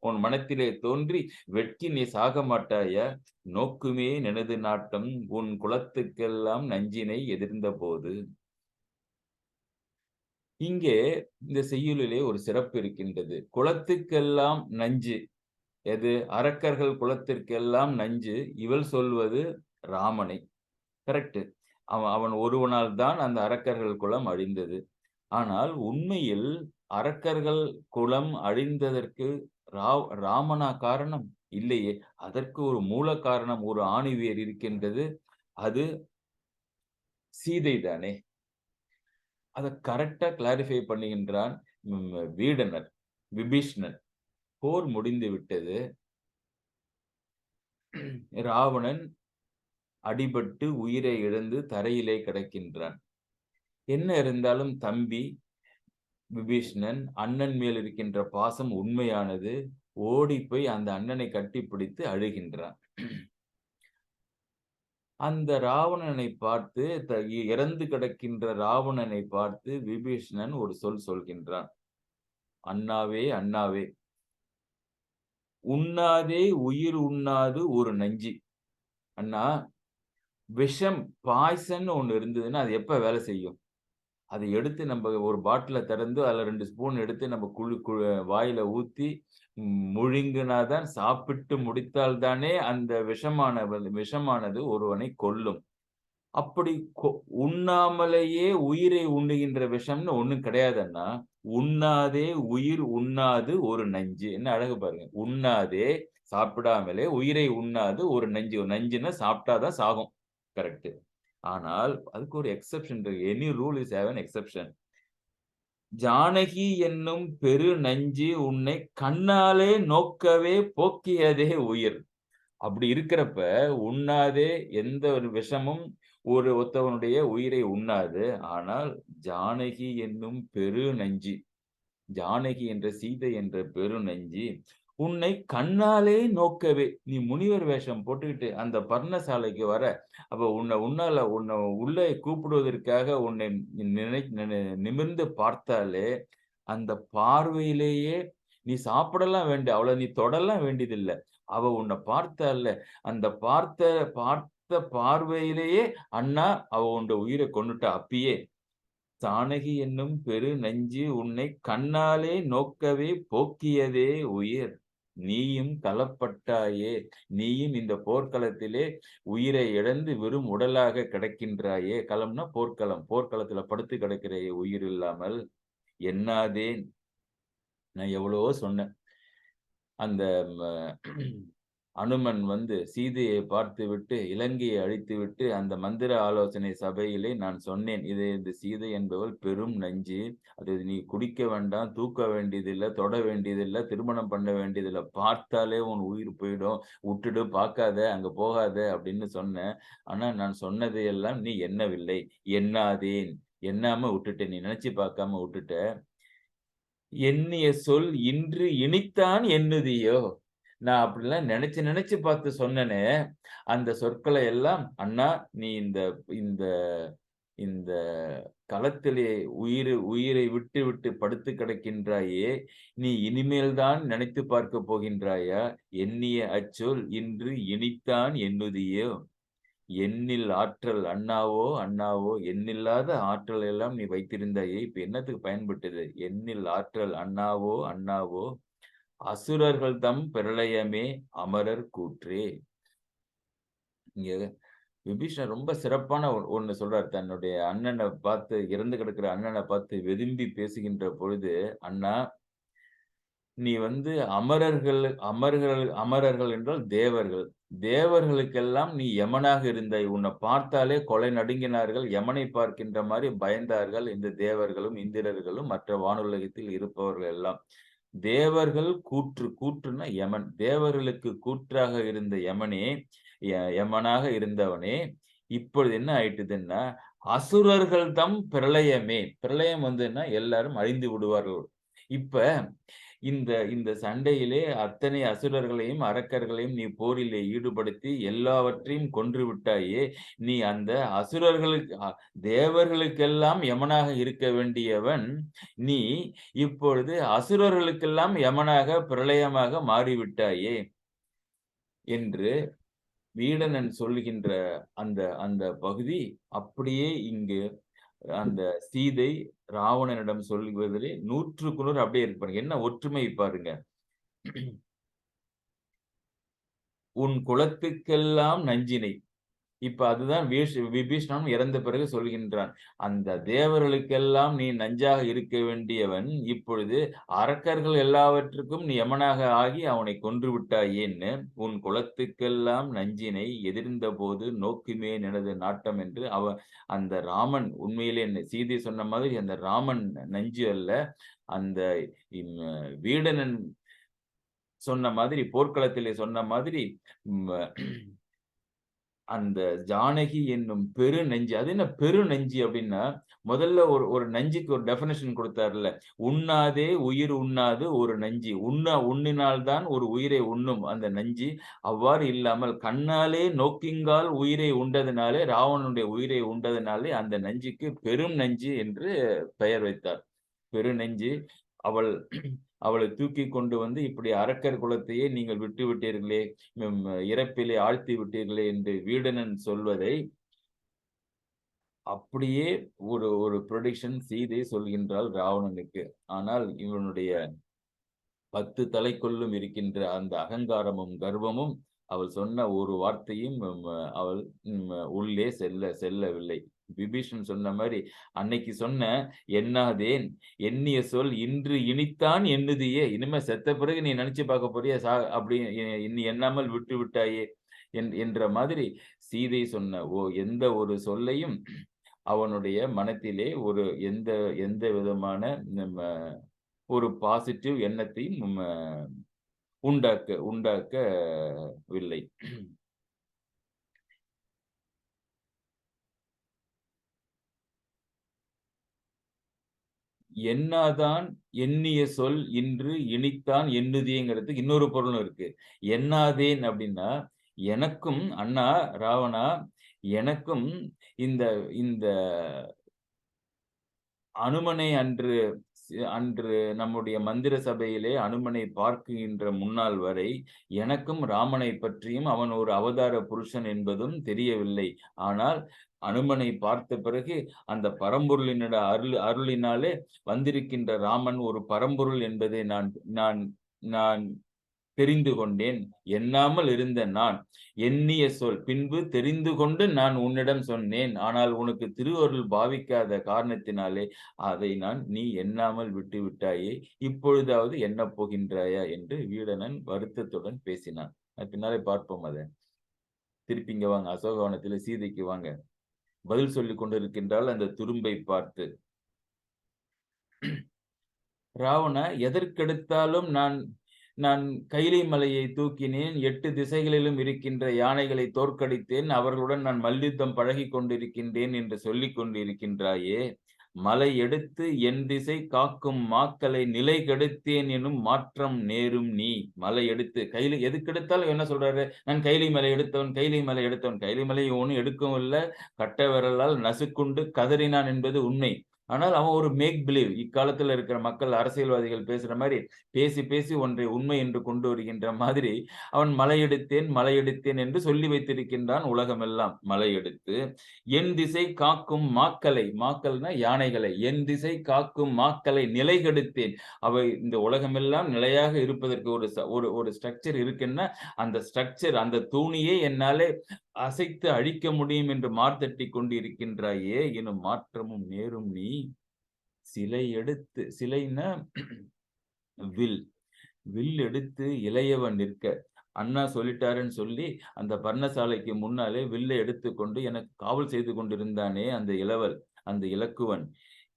உன் மனத்திலே தோன்றி, வெட்கி நீ சாக மாட்டாயா? நோக்குமே நினது நாட்டம் உன் குலத்துக்கெல்லாம் நஞ்சினை எதிர்ந்தபோது. இங்கே இந்த செய்யுளிலே ஒரு சிறப்பு இருக்கின்றது. குலத்துக்கெல்லாம் நஞ்சு. எது? அரக்கர்கள் குலத்திற்கெல்லாம் நஞ்சு. இவள் சொல்வது ராமனை. கரெக்ட். அவன் ஒருவனால் தான் அந்த அரக்கர்கள் குலம் அழிந்தது. ஆனால் உண்மையில் அரக்கர்கள் குலம் அழிந்ததற்கு ராமனா காரணம்? இல்லையே. அதற்கு ஒரு மூல காரணம், ஒரு ஆணிவேர் இருக்கின்றது. அது சீதை தானே. அத கரெக்ட்டா கிளாரிஃபை பண்ணுகின்றான் வீடணர், விபீஷ்ணன். போர் முடிந்து விட்டது. ராவணன் அடிபட்டு உயிரை இழந்து தரையிலே கிடக்கின்றான். என்ன இருந்தாலும் தம்பி விபீஷ்ணன் அண்ணன் மேல் இருக்கின்ற பாசம் உண்மையானது. ஓடிப் போய் அந்த அண்ணனை கட்டிப்பிடித்து அழுகின்றான். அந்த ராவணனை பார்த்து இறந்து கிடக்கின்ற ராவணனை பார்த்து விபீஷ்ணன் ஒரு சொல் சொல்கின்றான். அண்ணாவே, அண்ணாவே, உண்ணாதே உயிர் உண்ணாது ஒரு நஞ்சு. அண்ணா, விஷம் பாய்சன்னு ஒண்ணு இருந்ததுன்னா, அது எப்ப வேலை செய்யும்? அத எடுத்து நம்ப ஒரு பாட்டில திறந்து, அதுல 2 ஸ்பூன் எடுத்து நம்ம வாயில ஊத்தி முழுங்கினா தான், சாப்பிட்டு முடித்தால் தானே அந்த விஷமானது ஒருவனை கொல்லும். அப்படி உண்ணாமலேயே உயிரை உண்ணுகின்ற விஷம்னு ஒண்ணும் கிடையாது அண்ணா. உண்ணாதே உயிர் உண்ணாது ஒரு நஞ்சு. என்ன அழகு பாருங்க. உண்ணாதே, சாப்பிடாமலே உயிரை உண்ணாது ஒரு நஞ்சு. நஞ்சுன்னா சாப்பிட்டா தான் சாகும். கரெக்ட். ஆனால் அதுக்கு ஒரு எக்செப்ஷன் இருக்கு. Any rule is have an exception. Janaki என்னும் பெரு நஞ்சு உன்னை கண்ணாலே நோக்கவே போக்கியதே உயிர். அப்படி இருக்கிறப்ப உண்ணாதே, எந்த ஒரு விஷமும் ஒருத்தவனுடைய உயிரை உண்ணாது. ஆனால் ஜானகி என்னும் பெரு நஞ்சு, ஜானகி என்ற சீதை என்ற பெரு நஞ்சு உன்னை கண்ணாலே நோக்கவே. நீ முனிவர் வேஷம் போட்டுக்கிட்டு அந்த பர்ணசாலைக்கு வர, அப்ப உன்னால உள்ளே கூப்பிடுவதற்காக உன்னை நிமிர்ந்து பார்த்தாலே, அந்த பார்வையிலேயே நீ சாப்பிடலாம் வேண்டாம். அவள நீ தொடலாம் வேண்டியதில்ல. அவ உன்னை பார்த்தால்ல, அந்த பார்த்த பார்வையிலேயே, அண்ணா அவ உன்னுடைய உயிரை கொன்னுட்டா அப்பயே. ஜானகி என்னும் பெரு நஞ்சு உன்னை கண்ணாலே நோக்கவே போக்கியதே உயிர். நீயும் களப்பட்டாயே, நீயும் இந்த போர்க்களத்திலே உயிரை இழந்து வெறும் உடலாக கிடக்கின்றாயே. களம்னா போர்க்களம். போர்க்களத்துல படுத்து கிடக்கிறாயே உயிர் இல்லாமல். எண்ணாதேன். நான் எவ்வளவோ சொன்னேன். அந்த அனுமன் வந்து சீதையை பார்த்துவிட்டு, இலங்கையை அழித்துவிட்டு, அந்த மந்திர ஆலோசனை சபையிலே நான் சொன்னேன். இந்த சீதை என்பவள் பெரும் நஞ்சு. அதை நீ குடிக்க வேண்டாம், தூக்க வேண்டியதில்ல, தொட வேண்டியதில்ல, திருமணம் பண்ண வேண்டியதில்ல. பார்த்தாலே உன் உயிர் போயிடும். உட்டுடு, பார்க்காத, அங்க போகாத அப்படின்னு சொன்னேன். ஆனா நான் சொன்னதையெல்லாம் நீ எண்ணவில்லை. எண்ணாதேன். எண்ணாம விட்டுட்ட. நீ நினைச்சு பார்க்காம விட்டுட்ட. எண்ணிய சொல் இன்று இனித்தான் எண்ணுதியோ? நான் அப்படிலாம் நினைச்சு பார்த்து சொன்னேனே, அந்த சொற்களை எல்லாம், அண்ணா நீ இந்த இந்த இந்த களத்திலே உயிரை விட்டு படுத்து கிடக்கின்றாயே, நீ இனிமேல் தான் நினைத்து பார்க்க போகின்றாயா? எண்ணிய அச்சொல் இன்று இனித்தான் எண்ணுதியோ? எண்ணில் ஆற்றல் அண்ணாவோ, அண்ணாவோ, எண்ணில்லாத ஆற்றல் எல்லாம் நீ வைத்திருந்தாயே, இப்ப என்னத்துக்கு பயன்பட்டது? எண்ணில் ஆற்றல் அண்ணாவோ, அண்ணாவோ, அசுரர்கள் தம் பிரளயமே அமரர் கூற்றே. இங்க விபீஷணர் ரொம்ப சிறப்பான ஒண்ணு சொல்றாரு. தன்னுடைய அண்ணனை பார்த்து, இறந்து கிடக்கிற அண்ணனை பார்த்து வெதும்பி பேசுகின்ற பொழுது, அண்ணா, நீ வந்து அமரர்கள் என்றால் தேவர்கள். தேவர்களுக்கெல்லாம் நீ யமனாக இருந்தாய். உன்னை பார்த்தாலே கொலை நடுங்கினார்கள். யமனை பார்க்கின்ற மாரி பயந்தார்கள் இந்த தேவர்களும், இந்திரர்களும், மற்ற வானுலகத்தில் இருப்பவர்கள் எல்லாம். தேவர்கள் கூற்றுன்னா யமன். தேவர்களுக்கு கூற்றாக இருந்த யமனே, யமனாக இருந்தவனே, இப்பொழுது என்ன ஆயிட்டுதுன்னா, அசுரர்கள் தம் பிரளயமே. பிரளயம் வந்துன்னா எல்லாரும் அழிந்து விடுவார்கள். இப்ப இந்த இந்த சண்டையிலே அத்தனை அசுரர்களையும், அரக்கர்களையும் நீ போரிலே ஈடுபடுத்தி எல்லாவற்றையும் கொன்று விட்டாயே! நீ அந்த தேவர்களுக்கெல்லாம் யமனாக இருக்க வேண்டியவன், நீ இப்பொழுது அசுரர்களுக்கெல்லாம் யமனாக, பிரளயமாக மாறிவிட்டாயே! என்று வீடணன் சொல்லுகின்ற அந்த அந்த பகுதி அப்படியே இங்கு அந்த சீதை ராவணனிடம் சொல்லுவதிலே 100க்கு 100 அப்படியே இருக்கு பாருங்க. என்ன ஒற்றுமை பாருங்க. உன் குலத்துக்கெல்லாம் நஞ்சினை. இப்ப அதுதான் விபீஷணன் இறந்த பிறகு சொல்கின்றான். அந்த தேவர்களுக்கெல்லாம் நீ நஞ்சாக இருக்க வேண்டியவன், இப்பொழுது அரக்கர்கள் எல்லாவற்றுக்கும் நீ யமனாக ஆகி அவனை கொன்று விட்டாயேன்னு, உன் குலத்துக்கெல்லாம் நஞ்சினை எதிர்ந்தபோது நோக்குமேன் எனது நாட்டம் என்று அந்த ராமன் உண்மையிலே சீதை சொன்ன மாதிரி அந்த ராமன் நஞ்சு அல்ல. அந்த இம் வீடணன் சொன்ன மாதிரி, போர்க்களத்திலே சொன்ன மாதிரி, அந்த ஜானகி என்னும் பெரு நெஞ்சு. அது என்ன பெரு நெஞ்சு அப்படின்னா, முதல்ல ஒரு நஞ்சுக்கு ஒரு டெஃபினிஷன் குடுத்தார்ல. உண்ணாதே உயிர் உண்ணாது ஒரு நஞ்சு. உண்ணினால் தான் ஒரு உயிரை உண்ணும் அந்த நஞ்சு. அவ்வாறு இல்லாமல் கண்ணாலே நோக்கிங்கால் உயிரை உண்டதனாலே, ராவணனுடைய உயிரை உண்டதனாலே அந்த நஞ்சுக்கு பெரும் நஞ்சு என்று பெயர் வைத்தார். பெருநெஞ்சு. அவள் அவளை தூக்கிக் கொண்டு வந்து இப்படி அரக்கர் குலத்தையே நீங்கள் விட்டு விட்டீர்களே, இறப்பிலே ஆழ்த்தி விட்டீர்களே என்று வீடணன் சொல்வதை அப்படியே ஒரு ஒரு ப்ரொடிக்ஷன் சீதை சொல்கின்றாள் ராவணனுக்கு. ஆனால் இவனுடைய 10 தலைக்குள்ளும் இருக்கின்ற அந்த அகங்காரமும், கர்வமும் அவள் சொன்ன ஒரு வார்த்தையும் அவள் உள்ளே செல்லவில்லை. விபீஷன் சொன்ன மாரி, அன்னைக்கு சொன்ன எண்ணாதேன், எண்ணிய சொல் இன்று இனித்தான் எண்ணுதியே. இனிமே செத்த பிறகு நீ நினைச்சு பார்க்க போறியா? அப்படி நீ எண்ணாமல் விட்டு விட்டாயே என்ற மாதிரி சீதை சொன்ன எந்த ஒரு சொல்லையும் அவனுடைய மனத்திலே எந்த எந்த விதமான நம்ம ஒரு பாசிட்டிவ் எண்ணத்தையும் உண்டாக்கவில்லை. எண்ணாதான் எண்ணிய சொல் இன்று இனித்தான் எண்ணுதியேங்கிறதுக்கு இன்னொரு பொருளும் இருக்கு. எண்ணாதேன் அப்படின்னா, எனக்கும் அண்ணா ராவணா, எனக்கும் இந்த இந்த அனுமனை அன்று நம்முடைய மந்திர சபையிலே அனுமனை பார்க்கின்ற முன்னாள் வரை எனக்கும் ராமனை பற்றியும் அவன் ஒரு அவதார புருஷன் என்பதும் தெரியவில்லை. ஆனால் அனுமனை பார்த்த பிறகு அந்த பரம்பொருளினோட அருளினாலே வந்திருக்கின்ற ராமன் ஒரு பரம்பொருள் என்பதை நான் நான் நான் தெரிந்து கொண்டேன். எண்ணாமல் இருந்த நான் எண்ணிய சொல் பின்பு தெரிந்து கொண்டு நான் உன்னிடம் சொன்னேன். ஆனால் உனக்கு திருவருள் பாவிக்காத காரணத்தினாலே அதை நீ எண்ணாமல் விட்டு விட்டாயே. இப்பொழுதாவது எண்ணப் போகின்றாயா என்று வீடணன் வருத்தத்துடன் பேசினான். பின்னாலே பார்ப்போம் அதை. திருப்பி இங்க வாங்க, அசோகவனத்திலே சீதைக்கு வாங்க. பதில் சொல்லிக் கொண்டிருக்கின்றால் அந்த துரும்பை பார்த்து. ராவணா, எதற்கெடுத்தாலும் நான் நான் கைலை மலையை தூக்கினேன், 8 திசைகளிலும் இருக்கின்ற யானைகளை தோற்கடித்தேன், அவர்களுடன் நான் மல்யுத்தம் பழகிக் கொண்டிருக்கின்றேன் என்று சொல்லிக் கொண்டிருக்கின்றாயே, மலை எடுத்து என் திசை காக்கும் மாக்களை நிலை கெடுத்தேன் எனும் மாற்றம் நேரும் நீ. மலை எடுத்து கையில எதுக்கெடுத்தாலும் என்ன சொல்றாரு? நான் கைலை மலை எடுத்தவன், கைலை மலை எடுத்தவன். கைலை மலை ஒன்னும் எடுக்கவும் இல்ல, கட்ட விரலால் நசுக்குண்டு கதறினான் என்பது உண்மை. ஆனால் அவன் ஒரு மேக் பிலீவ். இக்காலத்துல இருக்கிற மக்கள் அரசியல்வாதிகள் பேசுற மாதிரி பேசி பேசி ஒன்றை உண்மை என்று கொண்டு வருகின்ற மாதிரி அவன் மலையெடுத்தேன் என்று சொல்லி வைத்திருக்கின்றான் உலகமெல்லாம். மலையெடுத்து என் திசை காக்கும் மாக்கள்னா யானைகளை, என் திசை காக்கும் மாக்களை நிலை கெடுத்தேன். அவை இந்த உலகமெல்லாம் நிலையாக இருப்பதற்கு ஒரு ஸ்ட்ரக்சர் இருக்குன்னா அந்த ஸ்ட்ரக்சர், அந்த தூணியே என்னாலே அசைத்து அழிக்க முடியும் என்று மார்த்தட்டி கொண்டு இருக்கின்றாயே எனும் மாற்றமும் நேரும் நீ. சிலை எடுத்து, சிலைன்னா வில் எடுத்து இளையவன் நிற்க. அண்ணா சொல்லிட்டாருன்னு சொல்லி அந்த பர்ணசாலைக்கு முன்னாலே வில்லை எடுத்துக்கொண்டு எனக்கு காவல் செய்து கொண்டிருந்தானே அந்த அந்த இலக்குவன்.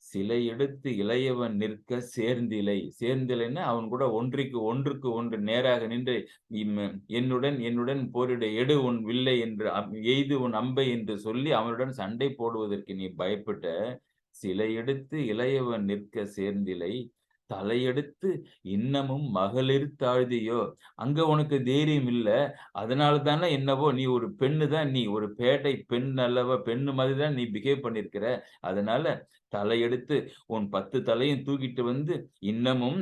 சிலை எடுத்து இளையவன் நிற்க சேர்ந்திலைன்னா அவன் கூட ஒன்றுக்கு ஒன்று நேராக நின்று என்னுடன் போரிட எடு உன் வில்லை என்று எய்து உன் அம்பை என்று சொல்லி அவனுடன் சண்டை போடுவதற்கு நீ பயப்பட்ட. சிலை எடுத்து இளையவன் நிற்க சேர்ந்திலை, தலையெடுத்து இன்னமும் மகளிர் தாழ்தியோ. அங்க உனக்கு தைரியம் இல்ல, அதனால தானே என்னவோ நீ ஒரு பெண்ணு தான், நீ ஒரு பேட்டை பெண் அல்லவா, பெண்ணு மாதிரி தான் நீ பிஹேவ் பண்ணிருக்கிற. அதனால தலையெடுத்து உன் 10 தலையும் தூக்கிட்டு வந்து இன்னமும்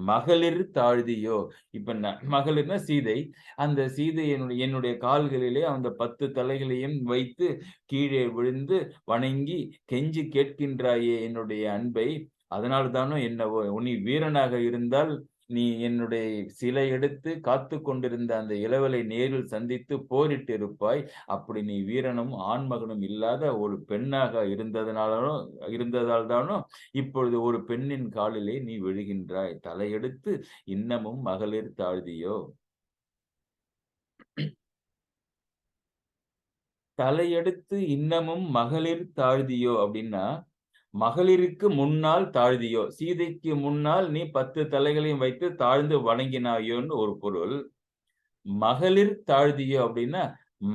மகளிர் தாழ்தியோ. இப்ப மகளிர்னா சீதை. அந்த சீதை என்னுடைய கால்களிலே அந்த 10 தலைகளையும் வைத்து கீழே விழுந்து வணங்கி கெஞ்சி கேட்கின்றாயே என்னுடைய அன்பை. அதனால் தானோ என்னவோ நீ வீரனாக இருந்தால் நீ என்னுடைய சிலை எடுத்து காத்து கொண்டிருந்த அந்த இளவலை நேரில் சந்தித்து போரிட்டு இருப்பாய். அப்படி நீ வீரனும் ஆண்மகனும் இல்லாத ஒரு பெண்ணாக இருந்ததால் தானோ இப்பொழுது ஒரு பெண்ணின் காலிலே நீ விழுகின்றாய். தலையெடுத்து இன்னமும் மகளிர் தாழ்தியோ? தலையெடுத்து இன்னமும் மகளிர் தாழ்தியோ அப்படின்னா, மகளிருக்கு முன்னால் தாழ்தியோ? சீதைக்கு முன்னால் நீ 10 தலைகளையும் வைத்து தாழ்ந்து வணங்கினாயோன்னு ஒரு பொருள். மகளிர் தாழ்தியோ அப்படின்னா,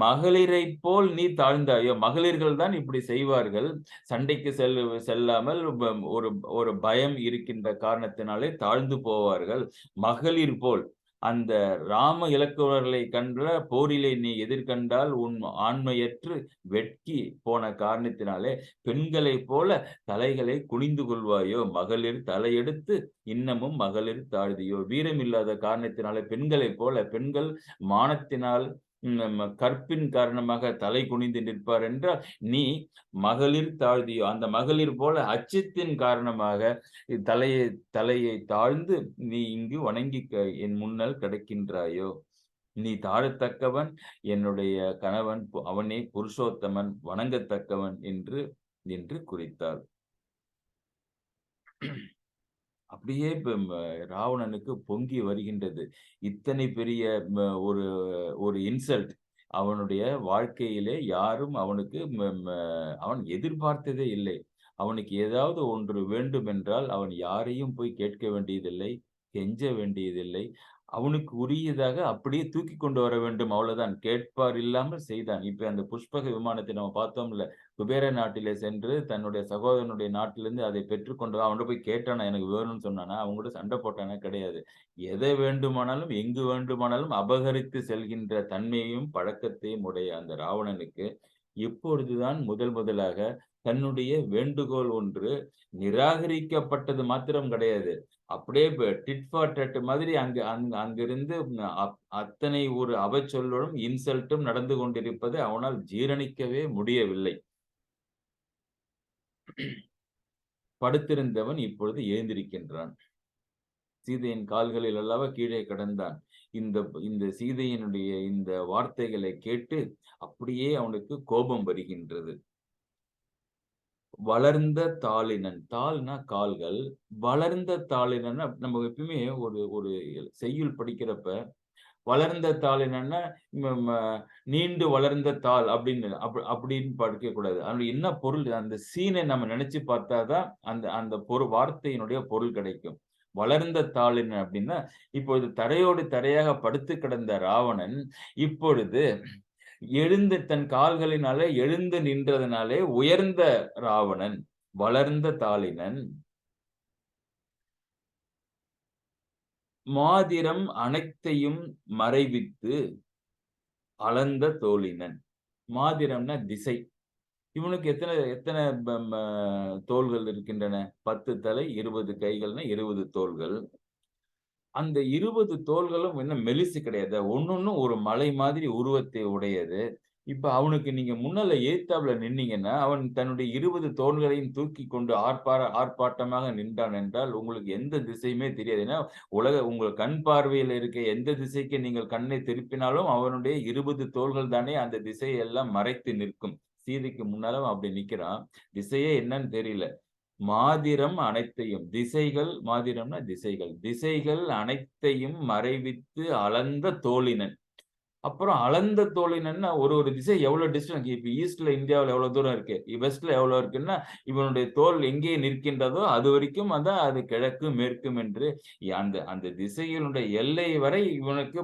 மகளிரைப் போல் நீ தாழ்ந்தாயோ? மகளிர்கள் தான் இப்படி செய்வார்கள். சண்டைக்கு செல்லாமல் ஒரு ஒரு பயம் இருக்கின்ற காரணத்தினாலே தாழ்ந்து போவார்கள். மகளிர் போல் அந்த ராம இலக்குவர்களை கண்ட போரிலே நீ எதிர்கண்டால் உன் ஆண்மையற்று வெட்கி போன காரணத்தினாலே பெண்களைப் போல தலைகளை குனிந்து கொள்வாயோ? மகளிர் தலையெடுத்து இன்னமும் மகளிர் தாழ்தியோ? வீரம் இல்லாத காரணத்தினாலே பெண்களைப் போல பெண்கள் மானத்தினால் கற்பின் காரணமாக தலை குனிந்து நிற்பார் என்றால், நீ மகளிர் தாழ்தியோ? அந்த மகளிர் போல அச்சத்தின் காரணமாக தலையை தலையை தாழ்ந்து நீ இங்கு வணங்கி என் முன்னால் கிடக்கின்றாயோ? நீ தாழத்தக்கவன், என்னுடைய கணவன் அவனே புருஷோத்தமன், வணங்கத்தக்கவன் என்று என்று குறித்தாள். அப்படியே ராவணனுக்கு பொங்கி வருகின்றது. இத்தனை பெரிய ஒரு ஒரு இன்சல்ட் அவனுடைய வாழ்க்கையிலே யாரும் அவனுக்கு அவன் எதிர்பார்த்ததே இல்லை. அவனுக்கு ஏதாவது ஒன்று வேண்டுமென்றால் அவன் யாரையும் போய் கேட்க வேண்டியதில்லை, கெஞ்ச வேண்டியதில்லை. அவனுக்கு உரியதாக அப்படியே தூக்கிக் கொண்டு வர வேண்டும் அவ்வளவுதான். கேட்பார் இல்லாமல் செய்தான். இப்ப அந்த புஷ்பக விமானத்தை நம்ம பார்த்தோம்ல. குபேர நாட்டிலே சென்று தன்னுடைய சகோதரனுடைய நாட்டிலிருந்து அதை பெற்றுக்கொண்டு அவன்ட்ட போய் கேட்டானா, எனக்கு வேணும்னு சொன்னானா? அவங்க கூட சண்டை போட்டானா? கிடையாது. எதை வேண்டுமானாலும், எங்கு வேண்டுமானாலும் அபகரித்து செல்கின்ற தன்மையையும், பழக்கத்தையும் உடைய அந்த ராவணனுக்கு, இப்பொழுதுதான் முதல் முதலாக தன்னுடைய வேண்டுகோள் ஒன்று நிராகரிக்கப்பட்டது மாத்திரம் கிடையாது. அப்படியே டிட் ஃபார் டட் மாதிரி அங்கிருந்து அத்தனை ஒரு அவச்சொல்லும், இன்சல்ட்டும் நடந்து கொண்டிருப்பது அவனால் ஜீரணிக்கவே முடியவில்லை. படுத்திருந்தவன் இப்பொழுது எழுந்திருக்கின்றான். சீதையின் கால்களில் அல்லவா கீழே கிடந்தான். இந்த இந்த சீதையினுடைய இந்த வார்த்தைகளை கேட்டு அப்படியே அவனுக்கு கோபம் வருகின்றது. வளர்ந்த தாளினன். தாள்னா கால்கள். வளர்ந்த தாளினன்னா நம்ம எப்பயுமே ஒரு ஒரு செய்யுள் படிக்கிறப்ப, வளர்ந்த தாள் என்னன்னா, ம ம நீண்டு வளர்ந்த தாள் அப்படின்னு அப்படின்னு படிக்கக்கூடாது. அதனுடைய என்ன பொருள்? அந்த சீனை நம்ம நினைச்சு பார்த்தா தான், அந்த அந்த வார்த்தையினுடைய பொருள் கிடைக்கும். வளர்ந்த தாள் என்ன அப்படின்னா, இப்பொழுது தரையோடு தரையாக படுத்து கிடந்த ராவணன், இப்பொழுது எழுந்து தன் கால்களினாலே எழுந்து நின்றதனாலே உயர்ந்த ராவணன், வளர்ந்த தாளினன், மாதிரம் அனைத்தையும் மறைவித்து அளந்த தோளினன். மாதிரம்னா திசை. இவனுக்கு எத்தன எத்தன ப ம தோள்கள் இருக்கின்றன? 10 தலை, 20 கைகள்னா 20 தோள்கள். அந்த 20 தோள்களும் என்ன மெலிசு கிடையாது. ஒண்ணொண்ணும் ஒரு மலை மாதிரி உருவத்தை உடையது. இப்ப அவனுக்கு நீங்க முன்னால எதிர்த்தாப்புல நின்னீங்கன்னா, அவன் தன்னுடைய 20 தோள்களையும் தூக்கிக் கொண்டு ஆர்ப்பாட்டமாக நின்றான் என்றால், உங்களுக்கு எந்த திசையுமே தெரியாது. ஏன்னா, உங்கள் கண் பார்வையில இருக்க எந்த திசைக்கு நீங்கள் கண்ணை திருப்பினாலும், அவனுடைய 20 தோள்கள் தானே அந்த திசையை எல்லாம் மறைத்து நிற்கும். சீதைக்கு முன்னால அவன் அப்படி நிக்கிறான். திசையே என்னன்னு தெரியல. மாதிரம் அனைத்தையும் மாதிரம்னா திசைகள். திசைகள் அனைத்தையும் மறைவித்து அளந்த தோளினன். அப்புறம் அளந்த தோளினன்னா ஒரு திசை எவ்வளவு டிஸ்டன்ஸ் இப்ப ஈஸ்ட்ல இந்தியாவுல எவ்வளவு தூரம் இருக்கு? வெஸ்ட்ல எவ்வளவு இருக்குன்னா, இவனுடைய தோள் எங்கே நிற்கின்றதோ அதுவரைக்கும் அதான் அது கிழக்கு, மேற்கும் என்று அந்த அந்த திசையினுடைய எல்லை வரை இவனுக்கு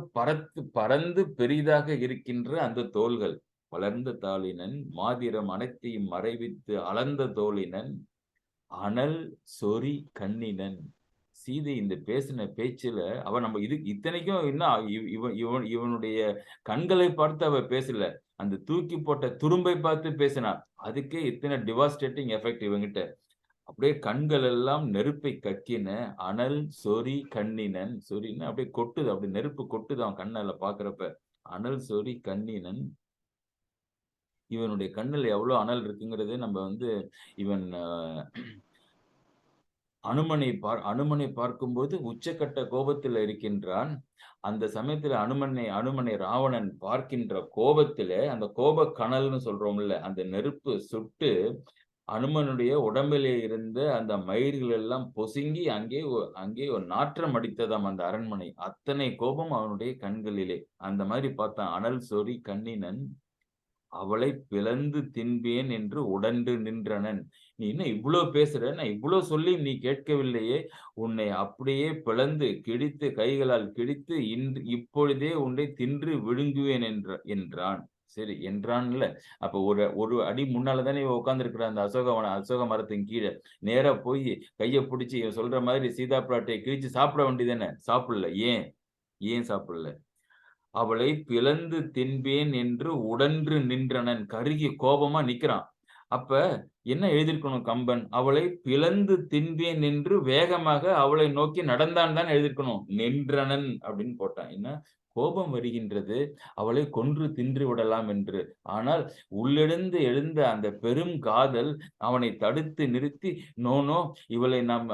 பறந்து பெரிதாக இருக்கின்ற அந்த தோள்கள். வளர்ந்த தாளினன், மாதிரம் அனைத்தையும் மறைவித்து அளந்த தோளினன், அனல் சொறி கண்ணினன். சீதை இந்த பேசின பேச்சுல அவ நம்ம இத்தனைக்கும் இன்னும் இவனுடைய கண்களை பார்த்து அவ பேசல. அந்த தூக்கி போட்ட துரும்பை பார்த்து பேசினா. அதுக்கே இத்தனை டிவாஸ்டேட்டிங் எஃபெக்ட் இவங்கிட்ட. அப்படியே கண்கள் எல்லாம் நெருப்பை கக்கின அனல் சொறி கண்ணினன். சொறின்னா அப்படியே கொட்டுது. அப்படியே நெருப்பு கொட்டுது அவன் கண்ணால பார்க்கிறப்ப. அனல் சொறி கண்ணினன். இவனுடைய கண்ணுல எவ்வளவு அனல் இருக்குங்கிறது நம்ம இவன் அனுமனை பார்க்கும்போது உச்சக்கட்ட கோபத்துல இருக்கின்றான். அந்த சமயத்துல அனுமனை ராவணன் பார்க்கின்ற கோபத்திலே, அந்த கோபக் கனல்ன்னு சொல்றோம்ல, அந்த நெருப்பு சுட்டு அனுமனுடைய உடம்பிலே இருந்த அந்த மயிர்கள் எல்லாம் பொசுங்கி அங்கே ஒரு நாற்றம் அடித்ததாம் அந்த அரண்மனை. அத்தனை கோபம் அவனுடைய கண்களிலே. அந்த மாரி பார்த்தான். அனல் சொரி கண்ணினன் அவளைப் பிளந்து தின்பேன் என்று உடன்று நின்றனன். நீ என்ன இவ்ளோ பேசுற? நான் இவ்ளோ சொல்லியும் நீ கேட்கவில்லையே! உன்னை அப்படியே பிளந்து, கிழித்து கைகளால் கிழித்து இப்பொழுதே உன்னை தின்று விழுங்குவேன் என்றான். சரி என்றான்ல. அப்ப ஒரு ஒரு அடி முன்னால தானே இவன் உட்கார்ந்திருக்கிறா அந்த அசோக மரத்தின் கீழ. நேரா போயி கைய புடிச்சு இவன் சொல்ற மாதிரி சீதா பிராட்டிய கிழிச்சு சாப்பிட வேண்டியது சாப்பிடல. ஏன்? ஏன் சாப்பிடல? அவளை பிளந்து தின்பேன் என்று உடன்று நின்றனன். கருகி கோபமா நிக்கிறான். அப்ப என்ன எழுதியிருக்கணும் கம்பன்? அவளை பிளந்து தின்பேன் என்று வேகமாக அவளை நோக்கி நடந்தான் தான் எழுதியிருக்கணும். நின்றனன் அப்படின்னு போட்டான். என்ன? கோபம் வருகின்றது. அவளை கொன்று தின்று விடலாம் என்று. ஆனால் உள்ளிருந்து எழுந்த அந்த பெரும் காதல் அவனை தடுத்து நிறுத்தி, நோ, நோ இவளை நாம்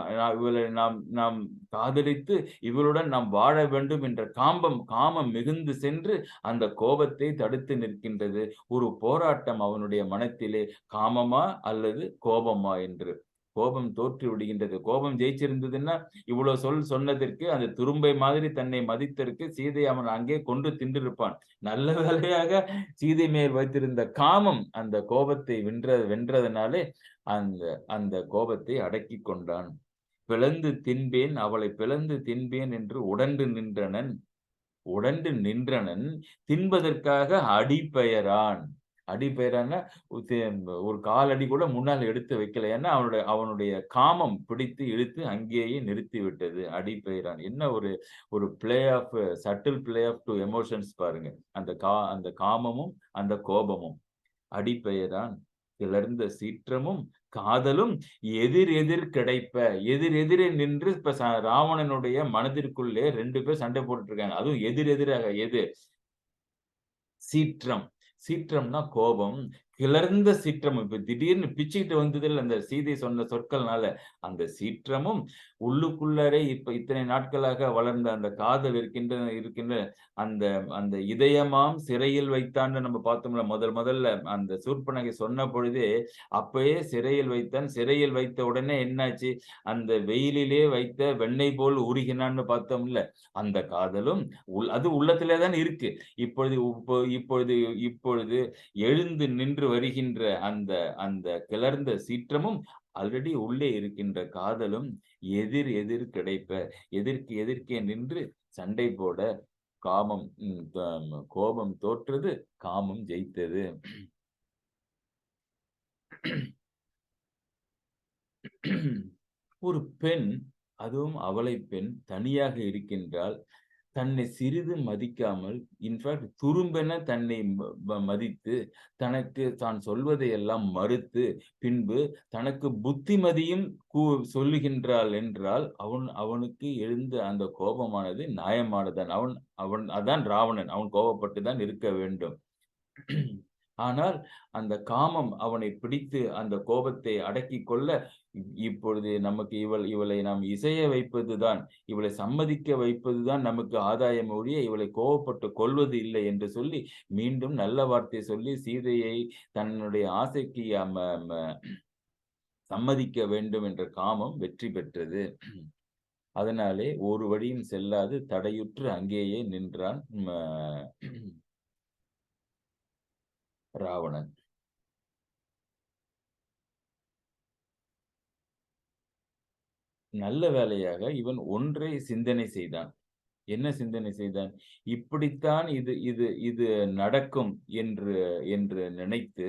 நாம் காதலித்து இவளுடன் நாம் வாழ வேண்டும் என்ற காமம் மிகுந்து சென்று அந்த கோபத்தை தடுத்து நிற்கின்றது. ஒரு போராட்டம் அவனுடைய மனத்திலே காமமா அல்லது கோபமா என்று. கோபம் தோற்று விடுகின்றது. கோபம் ஜெயிச்சிருந்ததுன்னா, இவ்வளவு சொன்னதற்கு அந்த துரும்பை மாதிரி தன்னை மதித்ததற்கு சீதை அவன் அங்கே கொன்று தின்றிருப்பான். நல்ல வேளையாக சீதை மேல் வைத்திருந்த காமம் அந்த கோபத்தை வென்றதனாலே அந்த அந்த கோபத்தை அடக்கிக் கொண்டான். அவளை பிளந்து தின்பேன் என்று உடன்று நின்றனன் தின்பதற்காக அடிபெயரான். அடிபெயரான்னா ஒரு காலடி கூட முன்னால் எடுத்து வைக்கல. ஏன்னா அவனுடைய காமம் பிடித்து இழுத்து அங்கேயே நிறுத்தி விட்டது. அடிபெயரான். என்ன ஒரு ஒரு subtle play of two emotions பாருங்க. அந்த காமமும் அந்த கோபமும். அடிபெயரான் கிளர்ந்த சீற்றமும் காதலும் எதிர் எதிர் கிடைப்ப எதிரெதிரே நின்று இப்ப ராவணனுடைய மனதிற்குள்ளே 2 பேர் சண்டை போட்டுட்டு இருக்காங்க. அதுவும் எதிரெதிராக சீற்றம். சீற்றம்னா கோபம். கிளர்ந்த சீற்றம். இப்ப திடீர்னு பிச்சுக்கிட்டு வந்ததில்ல அந்த சீதை சொன்ன சொற்கள்னால. அந்த சீற்றமும் உள்ளுக்குள்ளாரே இப்ப இத்தனை நாட்களாக வளர்ந்த அந்த காதல் இருக்கின்ற அந்த அந்த இதயமாம் சிறையில் வைத்தான்னு நம்ம பார்த்தோம்ல முதல்ல அந்த சூர்ப்பனகை சொன்ன பொழுதே, அப்பயே சிறையில் வைத்தான். சிறையில் வைத்த உடனே என்னாச்சு? அந்த வெயிலிலே வைத்த வெண்ணெய் போல் உருகினான்னு பார்த்தோம்ல. அந்த காதலும் அது உள்ளத்திலே தான் இருக்கு. இப்பொழுது எழுந்து நின்று வருகின்ற அந்த அந்த கிளர்ந்த சீற்றமும் ஆல்ரெடி உள்ளே இருக்கின்ற காதலும் எதிர் எதிர் கிடைப்ப எதிர்க்கே நின்று சண்டை போட கோபம் தோற்றது, காமம் ஜெயித்தது. ஒரு பெண், அதுவும் அவளை பெண் தனியாக இருக்கின்றாள். தன்னை சிறிதும் மதிக்காமல், இன்ஃபாக்ட் துரும்பென தன்னை மதித்து, தனக்கு தான் சொல்வதை எல்லாம் மறுத்து, பின்பு தனக்கு புத்திமதியும் சொல்லுகின்றாள் என்றால், அவனுக்கு எழுந்த அந்த கோபமானது நியாயமானதுதான். அதான் ராவணன். அவன் கோபப்பட்டு தான் இருக்க வேண்டும். ஆனால் அந்த காமம் அவனை பிடித்து அந்த கோபத்தை அடக்கிக் கொள்ள, இப்பொழுது நமக்கு இவளை நாம் இசைய வைப்பதுதான், இவளை சம்மதிக்க வைப்பதுதான் நமக்கு ஆதாயம் ஒழிய இவளை கோபப்பட்டு கொல்வது இல்லை என்று சொல்லி, மீண்டும் நல்ல வார்த்தை சொல்லி சீதையை தன்னுடைய ஆசைக்கு சம்மதிக்க வேண்டும் என்ற காமம் வெற்றி பெற்றது. அதனாலே ஒரு வழியும் செல்லாது தடையுற்று அங்கேயே நின்றான் ராவணன். நல்ல வேளையாக இவன் ஒன்றை சிந்தனை செய்தான். என்ன சிந்தனை செய்தான்? இப்படித்தான் இது இது இது நடக்கும் என்று என்று நினைத்து,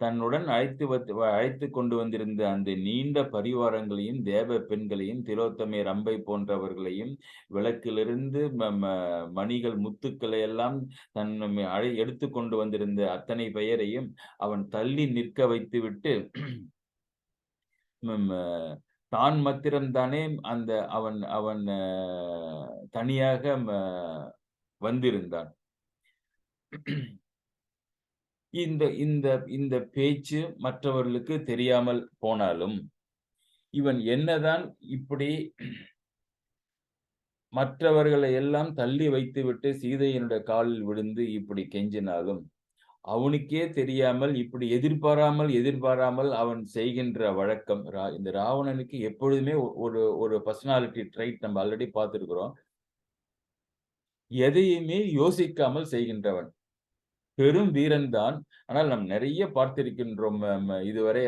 தன்னுடன் அழைத்துக் கொண்டு வந்திருந்த அந்த நீண்ட பரிவாரங்களையும், தேவ பெண்களையும், திலோத்தமை, ரம்பை போன்றவர்களையும், விளக்கிலிருந்து மணிகள், முத்துக்களை எல்லாம் எடுத்துக் கொண்டு வந்திருந்த அத்தனை பெயரையும் அவன் தள்ளி நிற்க வைத்துவிட்டு தான் மாத்திரம்தானே அந்த அவன் அவன் தனியாக வந்திருந்தான். இந்த இந்த இந்த பேச்சு மற்றவர்களுக்கு தெரியாமல் போனாலும், இவன் என்னதான் இப்படி மற்றவர்களை எல்லாம் தள்ளி வைத்துவிட்டு சீதையினுடைய காலில் விழுந்து இப்படி கெஞ்சினாலும் அவனுக்கே தெரியாமல் இப்படி எதிர்பாராமல் அவன் செய்கின்ற வழக்கம். இந்த ராவணனுக்கு எப்பொழுதுமே ஒரு ஒரு பர்சனாலிட்டி ட்ரைட் நம்ம ஆல்ரெடி பார்த்திருக்கிறோம். எதையுமே யோசிக்காமல் செய்கின்றவன். பெரும் வீரன் தான். ஆனால் நாம் நிறைய பார்த்திருக்கின்றோம். இதுவரை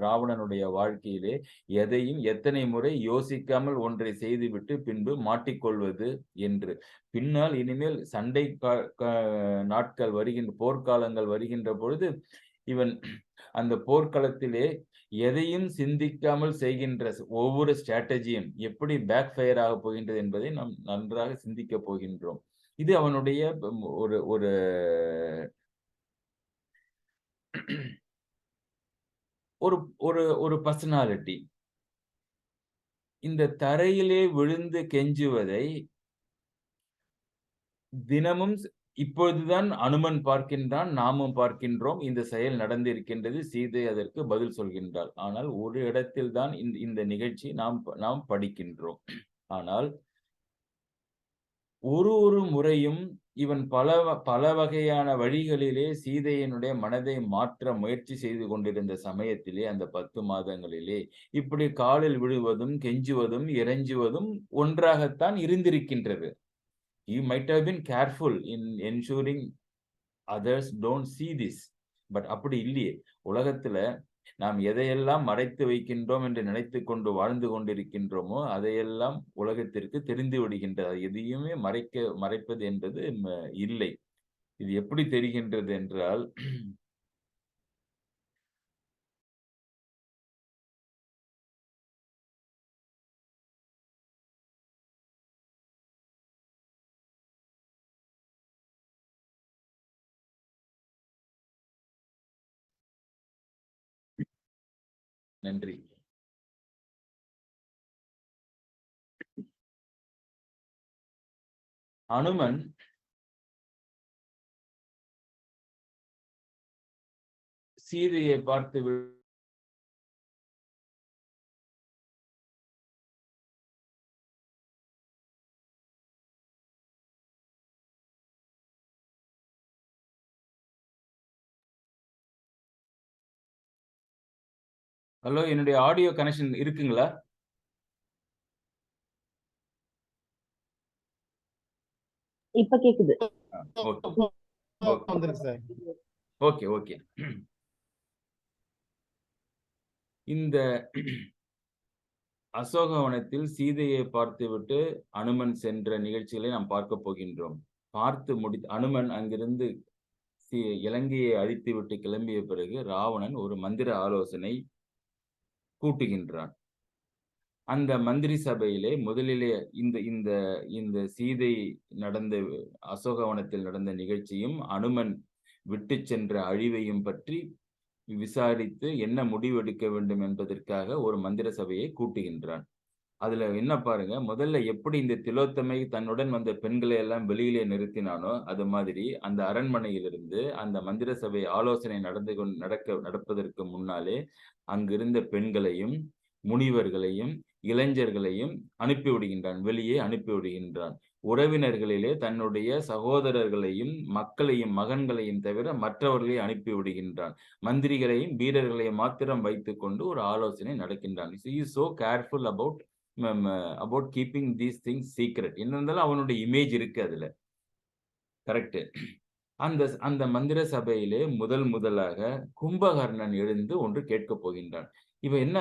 ராவணனுடைய வாழ்க்கையிலே எதையும் எத்தனை முறை யோசிக்காமல் ஒன்றை செய்துவிட்டு பின்பு மாட்டிக்கொள்வது என்று. பின்னால் இனிமேல் சண்டை நாட்கள் வருகின்ற போர்க்காலங்கள் வருகின்ற பொழுது இவன் அந்த போர்க்களத்திலே எதையும் சிந்திக்காமல் செய்கின்ற ஒவ்வொரு ஸ்ட்ராட்டஜியும் எப்படி பேக் ஃபயர் ஆக போகின்றது என்பதை நாம் நன்றாக சிந்திக்க போகின்றோம். இது அவனுடைய ஒரு ஒரு ஒரு ஒரு ஒரு பர்சனாலிட்டி. இந்த தரையிலே விழுந்து கெஞ்சுவதை தினமும் இப்பொழுதுதான் அனுமன் பார்க்கின்றான், நாமும் பார்க்கின்றோம். இந்த செயல் நடந்திருக்கின்றது. சீதை அதற்கு பதில் சொல்கின்றாள். ஆனால் ஒரு இடத்தில் தான் இந்த நிகழ்ச்சி நாம் படிக்கின்றோம். ஆனால் ஒரு முறையும் இவன் பல வகையான வழிகளிலே சீதையினுடைய மனதை மாற்ற முயற்சி செய்து கொண்டிருந்த சமயத்திலே அந்த 10 மாதங்களிலே இப்படி காலில் விழுவதும் கெஞ்சுவதும் இறைஞ்சுவதும் ஒன்றாகத்தான் இருந்திருக்கின்றது. He might have been careful in ensuring others don't see this. But அப்படி இல்லையே. உலகத்துல நாம் எதையெல்லாம் மறைத்து வைக்கின்றோம் என்று நினைத்துக் கொண்டு வாழ்ந்து கொண்டிருக்கின்றோமோ அதையெல்லாம் உலகத்திற்கு தெரிந்து விடுகின்றது. எதையுமே மறைப்பது என்பது இல்லை. இது எப்படி தெரிகின்றது என்றால் நன்றி. அனுமன் சீதையை பார்த்து ஹலோ, என்னுடைய ஆடியோ கனெக்ஷன் இருக்குங்களா? இப்ப கேக்குது. Okay okay. இந்த அசோகவனத்தில் சீதையை பார்த்துவிட்டு அனுமன் சென்ற நிகழ்ச்சிகளை நாம் பார்க்க போகின்றோம். அனுமன் அங்கிருந்து இலங்கையை அழித்துவிட்டு கிளம்பிய பிறகு ராவணன் ஒரு மந்திர ஆலோசனை கூட்டுகின்றான். அந்த மந்திரி சபையிலே முதலிலே இந்த சீதை நடந்த அசோகவனத்தில் நடந்த நிகழ்ச்சியும் அனுமன் விட்டு சென்ற அழிவையும் பற்றி விசாரித்து என்ன முடிவெடுக்க வேண்டும் என்பதற்காக ஒரு மந்திர சபையை கூட்டுகின்றான். அதுல என்ன பாருங்க, முதல்ல எப்படி இந்த திலோத்தமை தன்னுடன் வந்த பெண்களை எல்லாம் வெளியிலே நிறுத்தினானோ அது மாதிரி அந்த அரண்மனையிலிருந்து அந்த மந்திர சபை ஆலோசனை நடப்பதற்கு முன்னாலே அங்கிருந்த பெண்களையும் முனிவர்களையும் இளைஞர்களையும் அனுப்பிவிடுகின்றான், வெளியே அனுப்பிவிடுகின்றான். உறவினர்களிலே தன்னுடைய சகோதரர்களையும் மக்களையும் மகன்களையும் தவிர மற்றவர்களை அனுப்பிவிடுகின்றான். மந்திரிகளையும் வீரர்களையும் மாத்திரம் வைத்துக் கொண்டு ஒரு ஆலோசனை நடக்கின்றான். He is so careful about keeping these things secret. என்ன இருந்தாலும் அவனுடைய இமேஜ் இருக்கு அதுல. கரெக்ட். அந்த மந்திர சபையிலே முதலாக கும்பகர்ணன் எழுந்து ஒன்று கேட்கப் போகின்றான். இவன் என்ன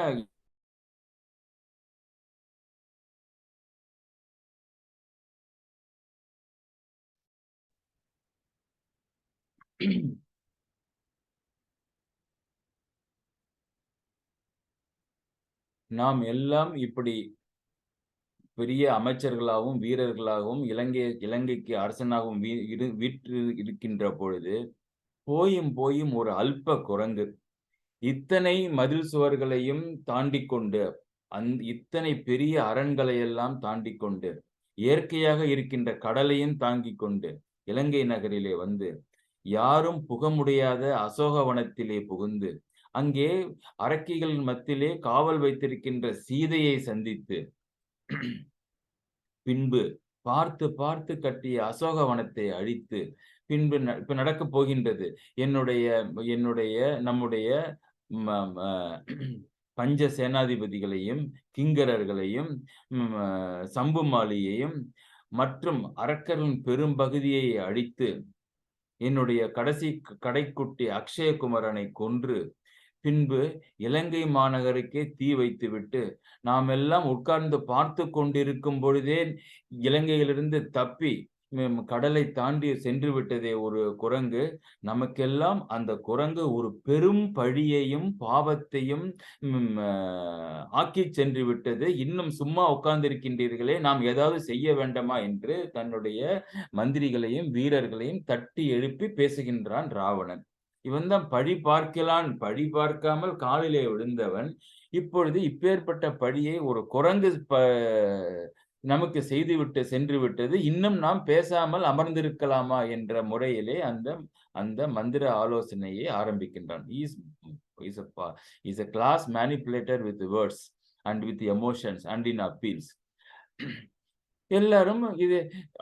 நாம் எல்லாம் இப்படி பெரிய அமைச்சர்களாகவும் வீரர்களாகவும் இலங்கைக்கு அரசனாகவும் வீற்று இருக்கின்ற பொழுது போயும் ஒரு அல்ப குரங்கு இத்தனை மதில் சுவர்களையும் தாண்டி கொண்டு இத்தனை பெரிய அரண்களை எல்லாம் தாண்டி கொண்டு இயற்கையாக இருக்கின்ற கடலையும் தாங்கி கொண்டு இலங்கை நகரிலே வந்து யாரும் புக முடியாத அசோகவனத்திலே புகுந்து அங்கே அரக்கிகளின் மத்தியிலே காவல் வைத்திருக்கின்ற சீதையை சந்தித்து பின்பு பார்த்து பார்த்து கட்டிய அசோகவனத்தை அழித்து பின்பு இப்ப நடக்கப் போகின்றது. என்னுடைய என்னுடைய நம்முடைய பஞ்ச சேனாதிபதிகளையும் கிங்கரர்களையும் சம்புமாலியையும் மற்றும் அரக்கர்களின் பெரும்பகுதியை அழித்து என்னுடைய கடைசி கடைக்குட்டி அக்ஷயகுமரனை கொன்று பின்பு இலங்கை மாநகருக்கே தீ வைத்துவிட்டு நாம் எல்லாம் உட்கார்ந்து பார்த்து கொண்டிருக்கும் பொழுதே இலங்கையிலிருந்து தப்பி கடலை தாண்டி சென்று விட்டதே ஒரு குரங்கு. நமக்கெல்லாம் அந்த குரங்கு ஒரு பெரும் பழியையும் பாவத்தையும் ஆக்கி சென்று விட்டது. இன்னும் சும்மா உட்கார்ந்திருக்கின்றீர்களே, நாம் ஏதாவது செய்ய வேண்டாமா என்று தன்னுடைய மந்திரிகளையும் வீரர்களையும் தட்டி எழுப்பி பேசுகின்றான் ராவணன். இவன் தான் பழி பார்க்கலாம், பழி பார்க்காமல் காலிலே விழுந்தவன். இப்பொழுது இப்பேற்பட்ட பழியை ஒரு குரங்கு நமக்கு செய்துவிட்டு சென்று விட்டது, இன்னும் நாம் பேசாமல் அமர்ந்திருக்கலாமா என்ற முறையிலே அந்த மந்திர ஆலோசனையை ஆரம்பிக்கின்றான். Is a class manipulator with words and with emotions and in appeals. எல்லாரும் இது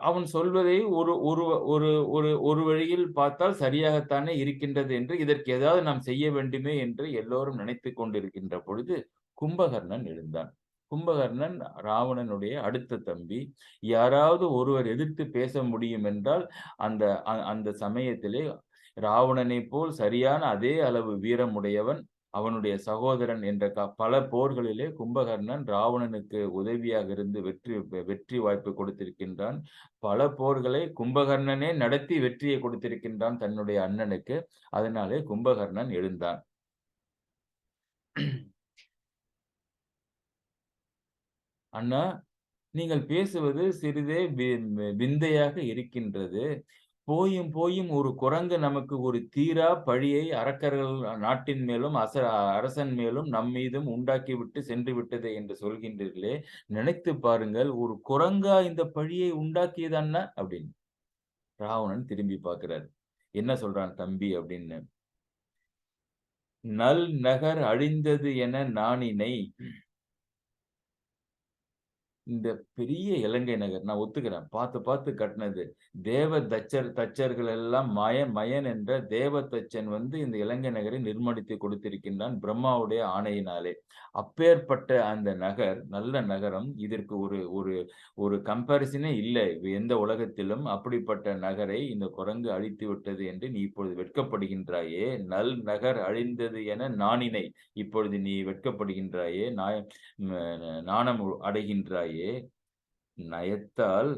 அவன் சொல்வதை ஒரு ஒரு ஒரு ஒரு ஒரு வழியில் பார்த்தால் சரியாகத்தானே இருக்கின்றது என்று, இதற்கு ஏதாவது நாம் செய்ய வேண்டுமே என்று எல்லோரும் நினைத்து கொண்டிருக்கின்ற பொழுது கும்பகர்ணன் எழுந்தான். கும்பகர்ணன் ராவணனுடைய அடுத்த தம்பி. யாராவது ஒருவர் எதிர்த்து பேச முடியும் என்றால் அந்த சமயத்திலே ராவணனை போல் சரியான அதே அளவு வீரமுடையவன் அவனுடைய சகோதரன் என்ற பல போர்களிலே கும்பகர்ணன் ராவணனுக்கு உதவியாக இருந்து வெற்றி வாய்ப்பு கொடுத்திருக்கின்றான். பல போர்களை கும்பகர்ணனே நடத்தி வெற்றியை கொடுத்திருக்கின்றான் தன்னுடைய அண்ணனுக்கு. அதனாலே கும்பகர்ணன் எழுந்தான். அண்ணா, நீங்கள் பேசுவது சிறிதே விந்தையாக இருக்கின்றது. போயும் போயும் ஒரு குரங்கு நமக்கு ஒரு தீரா பழியை அரக்கர்கள் நாட்டின் மேலும் அரசன் மேலும் நம் மீதும் உண்டாக்கிவிட்டு சென்று விட்டது என்று சொல்கின்றீர்களே, நினைத்து பாருங்கள், ஒரு குரங்கா இந்த பழியை உண்டாக்கியது அண்ணா அப்படின்னு. ராவணன் திரும்பி பார்க்கிறார். என்ன சொல்றான் தம்பி அப்படின்னு. நல் நகர் அழிந்தது என நாணினை. இந்த பெரிய இலங்கை நகர் நான் ஒத்துக்கிறேன், பார்த்து பார்த்து கட்டினது. தேவ தச்சர்கள் எல்லாம் மயன் என்ற தேவ தச்சன் இந்த இலங்கை நகரை நிர்மாணித்து கொடுத்திருக்கின்றான் பிரம்மாவுடைய ஆணையினாலே. அப்பேற்பட்ட அந்த நகர் நல்ல நகரம். இதற்கு ஒரு ஒரு ஒரு கம்பாரிசனே இல்லை எந்த உலகத்திலும். அப்படிப்பட்ட நகரை இந்த குரங்கு அழித்து விட்டது என்று நீ இப்பொழுது வெட்கப்படுகின்றாயே. நல் நகர் அழிந்தது என நாணினை. இப்பொழுது நீ வெட்கப்படுகின்றாயே, நாணம் அடைகின்றாயே. நயத்தால்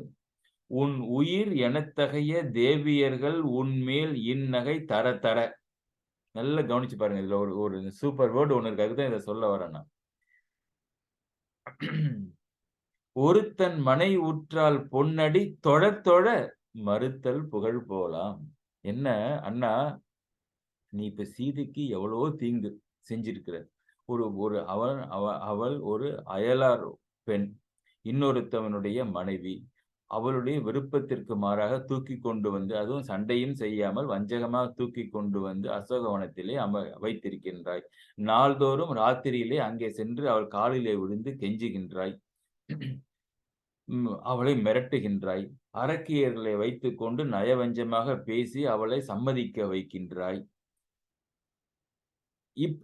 உன் உயிர் எனத்தகைய தேவியர்கள் உன்மேல் இந்நகை தர தர. நல்லா கவனிச்சு பாருங்க, இதுல ஒரு சூப்பர் வேர்டு ஒண்ணு இருக்கு, அதுதான் இதை சொல்ல வரேன். ஒருத்தன் மனை உற்றால் பொன்னடி தொழ தொழ மறுத்தல் புகழ் போலாம். என்ன அண்ணா, நீ இப்ப சீதைக்கு எவ்வளவோ தீங்கு செஞ்சிருக்கிற. ஒரு அவள் ஒரு அயலார் பெண், இன்னொருத்தவனுடைய மனைவி. அவளுடைய விருப்பத்திற்கு மாறாக தூக்கி கொண்டு அதுவும் சண்டையும் செய்யாமல் வஞ்சகமாக தூக்கி கொண்டு அசோகவனத்திலே வைத்திருக்கின்றாய். நாள்தோறும் ராத்திரியிலே அங்கே சென்று அவள் காலிலே விழுந்து கெஞ்சுகின்றாய். அவளை மிரட்டுகின்றாய். அரக்கியர்களை வைத்துக் கொண்டு நயவஞ்சமாக பேசி அவளை சம்மதிக்க வைக்கின்றாய்.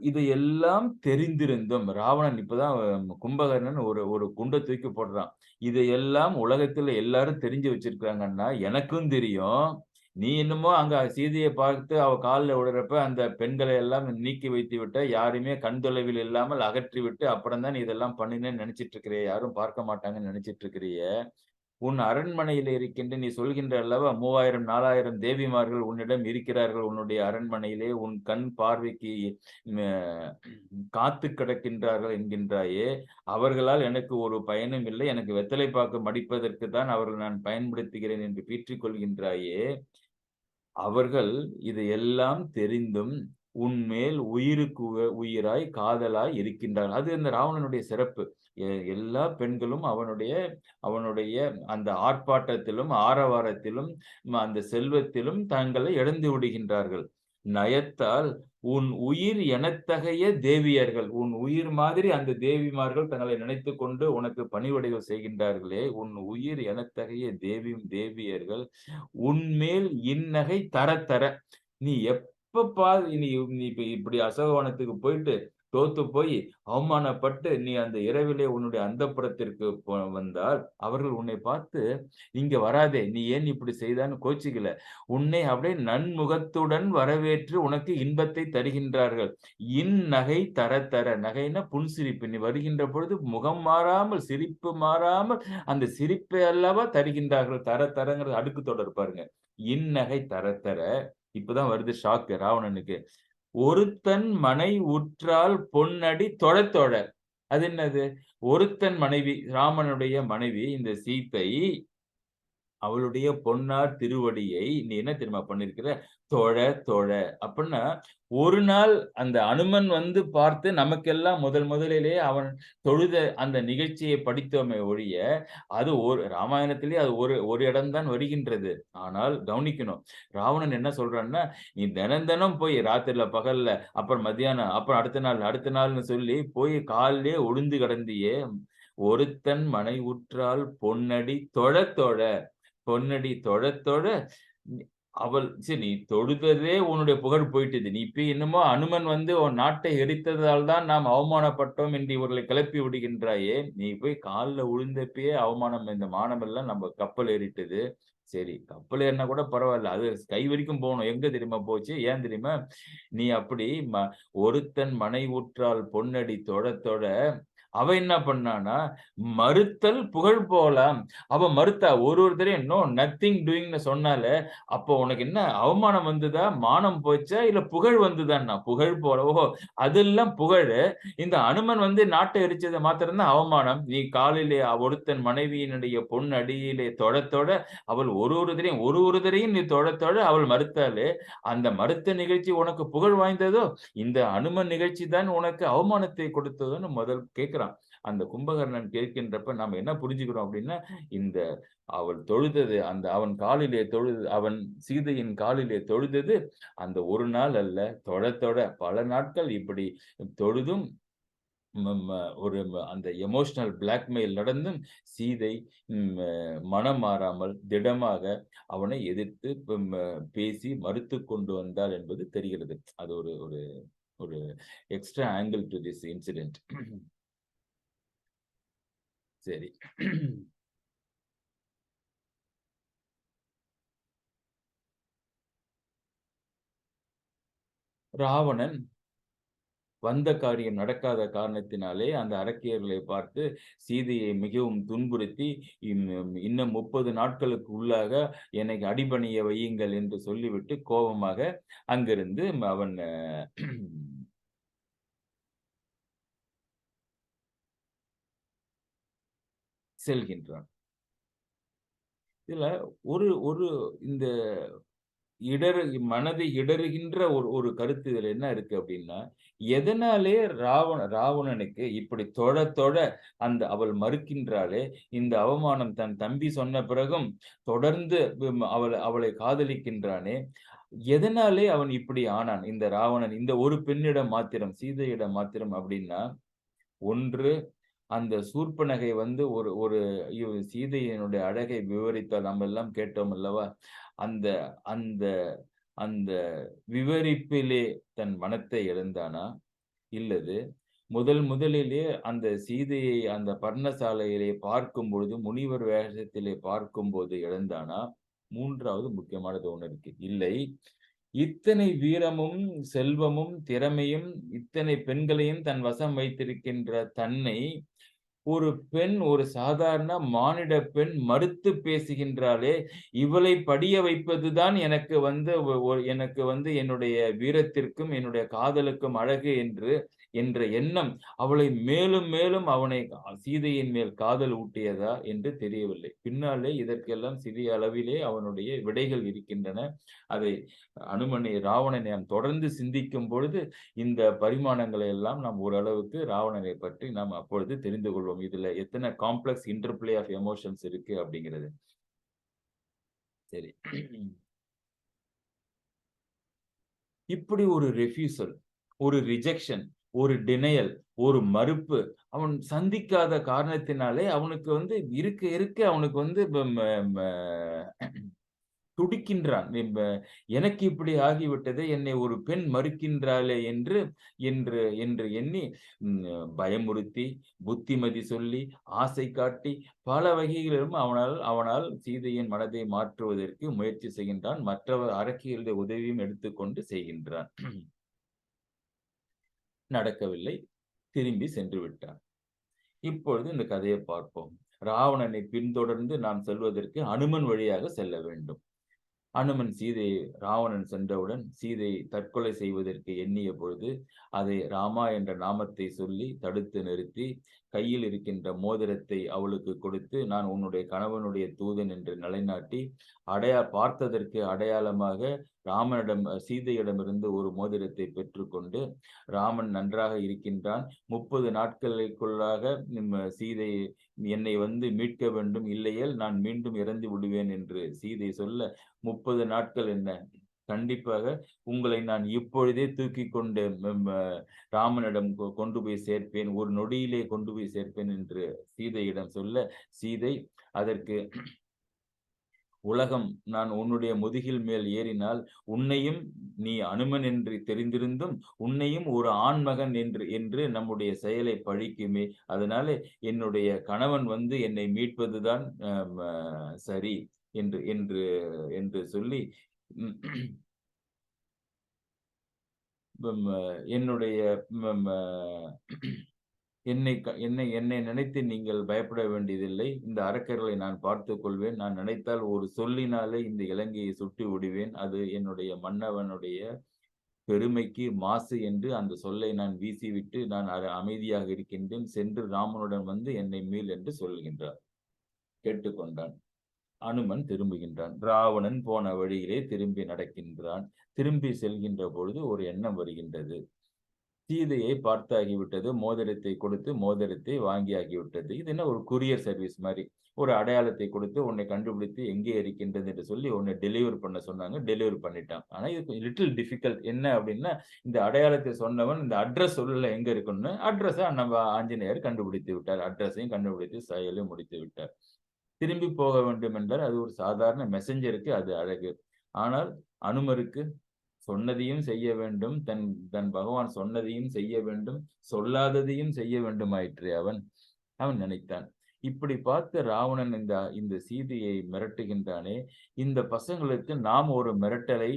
இதையெல்லாம் தெரிந்திருந்தும் ராவணன் இப்பதான் கும்பகர்ணன் ஒரு குண்டை தூக்கி போடுறான். இதையெல்லாம் உலகத்துல எல்லாரும் தெரிஞ்சு வச்சிருக்காங்கன்னா எனக்கும் தெரியும். நீ என்னமோ அங்க சீதையை பார்த்து அவ காலில் விடுறப்ப அந்த பெண்களை எல்லாம் நீக்கி வைத்து விட்ட, யாருமே கண் தொலைவில் இல்லாமல் அகற்றி விட்டு அப்புறம் தான் நீ இதெல்லாம் பண்ணினேன்னு நினைச்சிட்டு இருக்கிறிய, யாரும் பார்க்க மாட்டாங்கன்னு நினைச்சிட்டு இருக்கிறிய. உன் அரண்மனையில் இருக்கின்ற நீ சொல்கின்ற அல்லவா 3000 4000 தேவிமார்கள் உன்னிடம் இருக்கிறார்கள் உன்னுடைய அரண்மனையிலே, உன் கண் பார்வைக்கு காத்து கிடக்கின்றார்கள் என்கின்றாயே. அவர்களால் எனக்கு ஒரு பயனும் இல்லை, எனக்கு வெத்தலை பாக்கு மடிப்பதற்கு தான் அவர்கள் நான் பயன்படுத்துகிறேன் என்று பீற்றிக் கொள்கின்றாயே. அவர்கள் இதையெல்லாம் தெரிந்தும் உன்மேல் உயிருக்கு உயிராய் காதலாய் இருக்கின்றார்கள். அது அந்த ராவணனுடைய சிறப்பு. எல்லா பெண்களும் அவனுடைய அந்த ஆர்ப்பாட்டத்திலும் ஆரவாரத்திலும் அந்த செல்வத்திலும் தங்களை இழந்து விடுகின்றார்கள். நயத்தால் உன் உயிர் எனத்தகைய தேவியர்கள், உன் உயிர் மாதிரி அந்த தேவிமார்கள் தங்களை நினைத்துக் கொண்டு உனக்கு பணிவிடைகள் செய்கின்றார்களே, உன் உயிர் எனத்தகைய தேவியர்கள் உன்மேல் இன்னகை தர தர. நீ எப்ப நீ நீ இப்படி அசோகவனத்துக்கு போயிட்டு தோத்து போய் அவமானப்பட்டு நீ அந்த இரவிலே உன்னுடைய அந்தப்புரத்திற்கு வந்தால் அவர்கள் உன்னை பார்த்து இங்க வராதே, நீ ஏன் இப்படி செய்தான்னு கோச்சிக்கல, உன்னை அப்படியே நன்முகத்துடன் வரவேற்று உனக்கு இன்பத்தை தருகின்றார்கள். இந்நகை தர தர, நகைன்னா புன்சிரிப்பு, நீ வருகின்ற பொழுது முகம் மாறாமல் சிரிப்பு மாறாமல் அந்த சிரிப்பை அல்லவா தருகின்றார்கள். தர தரங்கிறது அடுக்கு தொடர் பாருங்க. இந்நகை தர தர. இப்பதான் வருது ஷாக்கு ராவணனுக்கு. ஒருத்தன் மனை உற்றால் பொன்னடி தொழ தொழ. அது என்னது? ஒருத்தன் மனைவி, ராமனுடைய மனைவி இந்த சீத்தை, அவளுடைய பொன்னார் திருவடியை நீ என்ன தெரியுமா பண்ணிருக்கிற? தொழ தொழ. அப்படின்னா ஒரு நாள் அந்த அனுமன் வந்து பார்த்து நமக்கெல்லாம் முதலிலே அவன் தொழுத அந்த நிகழ்ச்சியை படித்தோமே ஒழிய, அது ராமாயணத்திலே அது ஒரு இடம்தான் வருகின்றது. ஆனால் கவனிக்கணும். ராவணன் என்ன சொல்றான்னா, நீ தினம் போய் ராத்திரில பகல்ல, அப்புறம் மத்தியானம், அப்புறம் அடுத்த நாள்னு சொல்லி போய் காலிலே உழுந்து கிடந்தியே, ஒருத்தன் மனை உற்றால் பொன்னடி தொழ தொழ. பொன்னடி தொழ தொழ அவள் சரி, நீ தொழுததே உன்னுடைய புகழ் போயிட்டது. நீ இப்ப என்னமோ அனுமன் வந்து உன் நாட்டை எரித்ததால் தான் நாம் அவமானப்பட்டோம் என்று இவர்களை கிளப்பி விடுகின்றாயே. நீ போய் கால்ல விழுந்தப்பயே அவமானம், இந்த மானம் எல்லாம் நம்ம கப்பல் ஏறிட்டது. சரி, கப்பல் ஏறினா கூட பரவாயில்ல. அது கை வரைக்கும் போகணும். எங்க தெரியுமா போச்சு? ஏன் தெரியுமா? நீ அப்படி ஒருத்தன் மனை உற்றால் பொன்னடி தொழ தொழ அவ என்ன பண்ணானா, மறுத்தல் புகழ் போலாம். அவ மறுத்தா ஒருத்தரையும் நோ நத்திங் டூயிங்ன்னு சொன்னாலே, அப்போ உனக்கு என்ன அவமானம் வந்ததா? மானம் போச்சா? இல்ல புகழ் வந்ததான்னா? புகழ் போல. ஓஹோ! அதெல்லாம் புகழு. இந்த அனுமன் வந்து நாட்டை எரிச்சது மாத்திரம் தான் அவமானம். நீ காலிலே ஒருத்தன் மனைவியினுடைய பொன் அடியிலே தொட தொட அவள் ஒரு தரையும் நீ தொட தொட அவள் மறுத்தாலே, அந்த மறுத்த நிகழ்ச்சி உனக்கு புகழ் வாய்ந்ததோ? இந்த அனுமன் நிகழ்ச்சி தான் உனக்கு அவமானத்தை கொடுத்ததோன்னு முதல் கேட்கிறான். அந்த கும்பகர்ணன் கேட்கின்றப்ப நாம என்ன புரிஞ்சுக்கிறோம் அப்படின்னா, இந்த அவள் தொழுதது, அந்த அவன் சீதையின் காலிலே தொழுதது அந்த ஒரு நாள் அல்ல, தொட பல நாட்கள் இப்படி தொழுதும் அந்த எமோஷனல் பிளாக்மெயில் நடந்தும் சீதை மனம் மாறாமல் திடமாக அவனை எதிர்த்து பேசி மறுத்து கொண்டு வந்தாள் என்பது தெரிகிறது. அது ஒரு ஒரு ஒரு extra angle to this incident. சரி. ராவணன் வந்த காரியம் நடக்காத காரணத்தினாலே அந்த அரக்கியர்களை பார்த்து சீதையை மிகவும் துன்புறுத்தி இன்னும் 30 நாட்களுக்கு உள்ளாக எனக்கு அடிபணிய வையுங்கள் என்று சொல்லிவிட்டு கோபமாக அங்கிருந்து அவன் செல்கின்றான். இதுல ஒரு ஒரு இந்த மனதை இடறுகின்ற ஒரு கருத்து இதுல என்ன இருக்கு அப்படின்னா, எதனாலே ராவணனுக்கு இப்படி தொட தொட அவள் மறுக்கின்றாளே, இந்த அவமானம் தன் தம்பி சொன்ன பிறகும் தொடர்ந்து அவளை காதலிக்கின்றானே, எதனாலே அவன் இப்படி ஆனான்? இந்த ராவணன் இந்த ஒரு பெண்ணிடம் மாத்திரம், சீதையிடம் மாத்திரம் அப்படின்னா, ஒன்று அந்த சூர்ப்பனகை வந்து ஒரு ஒரு சீதையினுடைய அழகை விவரித்தால் நம்ம எல்லாம் கேட்டோம் அல்லவா? அந்த அந்த அந்த விவரிப்பிலே தன் மனத்தை இழந்தானா? இல்லது முதலிலே அந்த சீதையை அந்த பர்ணசாலையிலே பார்க்கும் பொழுது, முனிவர் வேஷத்திலே பார்க்கும்போது இழந்தானா? 3வது முக்கியமானது ஒண்ணு இருக்கு. இல்லை, இத்தனை வீரமும், செல்வமும், திறமையும், இத்தனை பெண்களையும் தன் வசம் வைத்திருக்கின்ற தன்னை ஒரு சாதாரண மானிட பெண் மறுத்து பேசுகின்றாளே, இவளை படிய வைப்பதுதான் எனக்கு வந்து என்னுடைய வீரத்திற்கும், என்னுடைய காதலுக்கும் அழகு என்ற எண்ணம் அவளை மேலும் மேலும் சீதையின் மேல் காதல் ஊட்டியதா என்று தெரியவில்லை. பின்னாலே இதற்கெல்லாம் சிறிய அளவிலே அவனுடைய விடைகள் இருக்கின்றன. அதை ராவணனை நாம் தொடர்ந்து சிந்திக்கும் பொழுது இந்த பரிமாணங்களை எல்லாம் நாம் ஓரளவுக்கு ராவணனை பற்றி நாம் அப்பொழுது தெரிந்து கொள்வோம். இதுல எத்தனை காம்ப்ளெக்ஸ் இன்டர்பிளே ஆஃப் எமோஷன்ஸ் இருக்கு அப்படிங்கிறது. சரி. இப்படி ஒரு ரெஃப்யூசல், ஒரு ரிஜெக்ஷன், ஒரு டினையல், ஒரு மறுப்பு அவன் சந்திக்காத காரணத்தினாலே அவனுக்கு வந்து இருக்க இருக்க அவனுக்கு வந்து துடிக்கின்றான். எனக்கு இப்படி ஆகிவிட்டதே, என்னை ஒரு பெண் மறுக்கின்றாளே என்று என்று என்று எண்ணி ம் பயமுறுத்தி, புத்திமதி சொல்லி, ஆசை காட்டி, பல வகைகளிலும் அவனால் அவனால் சீதையின் மனதை மாற்றுவதற்கு முயற்சி செய்கின்றான். மற்றவர் அரக்கிகளுடைய உதவியும் எடுத்துக்கொண்டு செய்கின்றான். நடக்கவில்லை. திரும்பி சென்று விட்டான். இப்பொழுது இந்த கதையை பார்ப்போம். ராவணனை பின்தொடர்ந்து நாம் செல்வதற்கு அனுமன் வழியாக செல்ல வேண்டும். அனுமன் ராவணன் சென்றவுடன் சீதை தற்கொலை செய்வதற்கு எண்ணிய பொழுது அதை ராமா என்ற நாமத்தை சொல்லி தடுத்து நிறுத்தி கையில் இருக்கின்ற மோதிரத்தை அவளுக்கு கொடுத்து நான் உன்னுடைய கணவனுடைய தூதன் என்று நிலைநாட்டி பார்த்ததற்கு அடையாளமாக சீதையிடமிருந்து ஒரு மோதிரத்தை பெற்றுக்கொண்டு ராமன் நன்றாக இருக்கின்றான், 30 நாட்களுக்குள்ளாக சீதை என்னை வந்து மீட்க வேண்டும், இல்லையேல் நான் மீண்டும் இறந்து விடுவேன் என்று சீதை சொல்ல 30 நாட்கள் என்ன, கண்டிப்பாக உங்களை நான் இப்பொழுதே தூக்கி கொண்டு ராமனிடம் கொண்டு போய் சேர்ப்பேன், ஒரு நொடியிலே கொண்டு போய் சேர்ப்பேன் என்று சீதையிடம் சொல்ல சீதை அதற்கு உலகம் நான் உன்னுடைய முதுகில் மேல் ஏறினால் உன்னையும் நீ அனுமன் என்று தெரிந்திருந்தும் உன்னையும் ஒரு ஆண்மகன் என்று என்று நம்முடைய செயலை பழிக்குமே, அதனால என்னுடைய கணவன் வந்து என்னை மீட்பதுதான் சரி என்று என்று என்று சொல்லி என்னுடைய என்னை நினைத்து நீங்கள் பயப்பட வேண்டியதில்லை. இந்த அரக்கர்களை நான் பார்த்துக் கொள்வேன். நான் நினைத்தால் ஒரு சொல்லினாலே இந்த இலங்கையை சுட்டு விடுவேன். அது என்னுடைய மன்னவனுடைய பெருமைக்கு மாசு என்று அந்த சொல்லை நான் வீசிவிட்டு நான் அமைதியாக இருக்கின்றேன். சென்று ராமனுடன் வந்து என்னை மீள் என்று சொல்கின்றார். கேட்டுக்கொண்டான். அனுமன் திரும்புகின்றான். ராவணன் போன வழியிலே திரும்பி நடக்கின்றான். திரும்பி செல்கின்ற பொழுது ஒரு எண்ணம் வருகின்றது. சீதையை பார்த்தாகிவிட்டது, மோதிரத்தை கொடுத்து மோதிரத்தை வாங்கியாகிவிட்டது. இது என்ன ஒரு கூரியர் சர்வீஸ் மாதிரி. ஒரு அடையாளத்தை கொடுத்து உன்னை கண்டுபிடித்து எங்கே இருக்கின்றது என்று சொல்லி உன்னை டெலிவர் பண்ண சொன்னாங்க. டெலிவர் பண்ணிட்டான். ஆனா இது லிட்டில் டிஃபிகல்ட். என்ன அப்படின்னா இந்த அடையாளத்தை சொன்னவன் இந்த அட்ரஸ் சொல்லல எங்க இருக்குன்னு. அட்ரஸை நம்ம ஆஞ்சநேயர் கண்டுபிடித்து விட்டார். அட்ரஸையும் கண்டுபிடித்து செயலையும் முடித்து விட்டார். திரும்பி போக வேண்டும் என்றால் அது ஒரு சாதாரண மெசஞ்சருக்கு அது அழகு. ஆனால் அனுமருக்கு சொன்னதையும் செய்ய வேண்டும், தன் பகவான் சொன்னதையும் செய்ய வேண்டும், சொல்லாததையும் செய்ய வேண்டுமாயிற்று அவன் நினைத்தான். இப்படி பார்த்த ராவணன் இந்த சீதையை மிரட்டுகின்றானே, இந்த பசங்களுக்கு நாம் ஒரு மிரட்டலை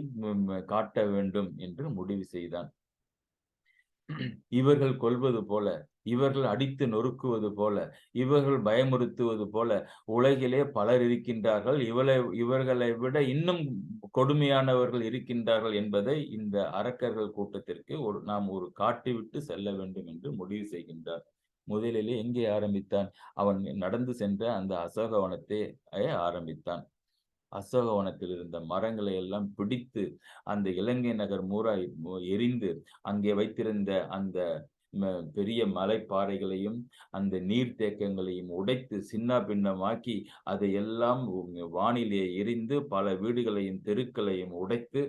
காட்ட வேண்டும் என்று முடிவு செய்தான். இவர்கள் கொல்வது போல, இவர்கள் அடித்து நொறுக்குவது போல, இவர்கள் பயமுறுத்துவது போல உலகிலே பலர் இருக்கின்றார்கள். இவர்களை விட இன்னும் கொடுமையானவர்கள் இருக்கின்றார்கள் என்பதை இந்த அரக்கர்கள் கூட்டத்திற்கு நாம் ஒரு காட்டிவிட்டு செல்ல வேண்டும் என்று முடிவு செய்கின்றார். முதலிலே எங்கே ஆரம்பித்தான்? அவன் நடந்து சென்ற அந்த அசோகவனத்தை ஆரம்பித்தான். அசோகவனத்தில் இருந்த மரங்களை எல்லாம் பிடித்து அந்த இலங்கை நகர் எரிந்து அங்கே வைத்திருந்த அந்த பெரிய மலைப்பாறைகளையும் அந்த நீர்த்தேக்கங்களையும் உடைத்து சின்ன பின்னமாக்கி அதையெல்லாம் வானிலே எரிந்து பல வீடுகளையும் தெருக்களையும் உடைத்து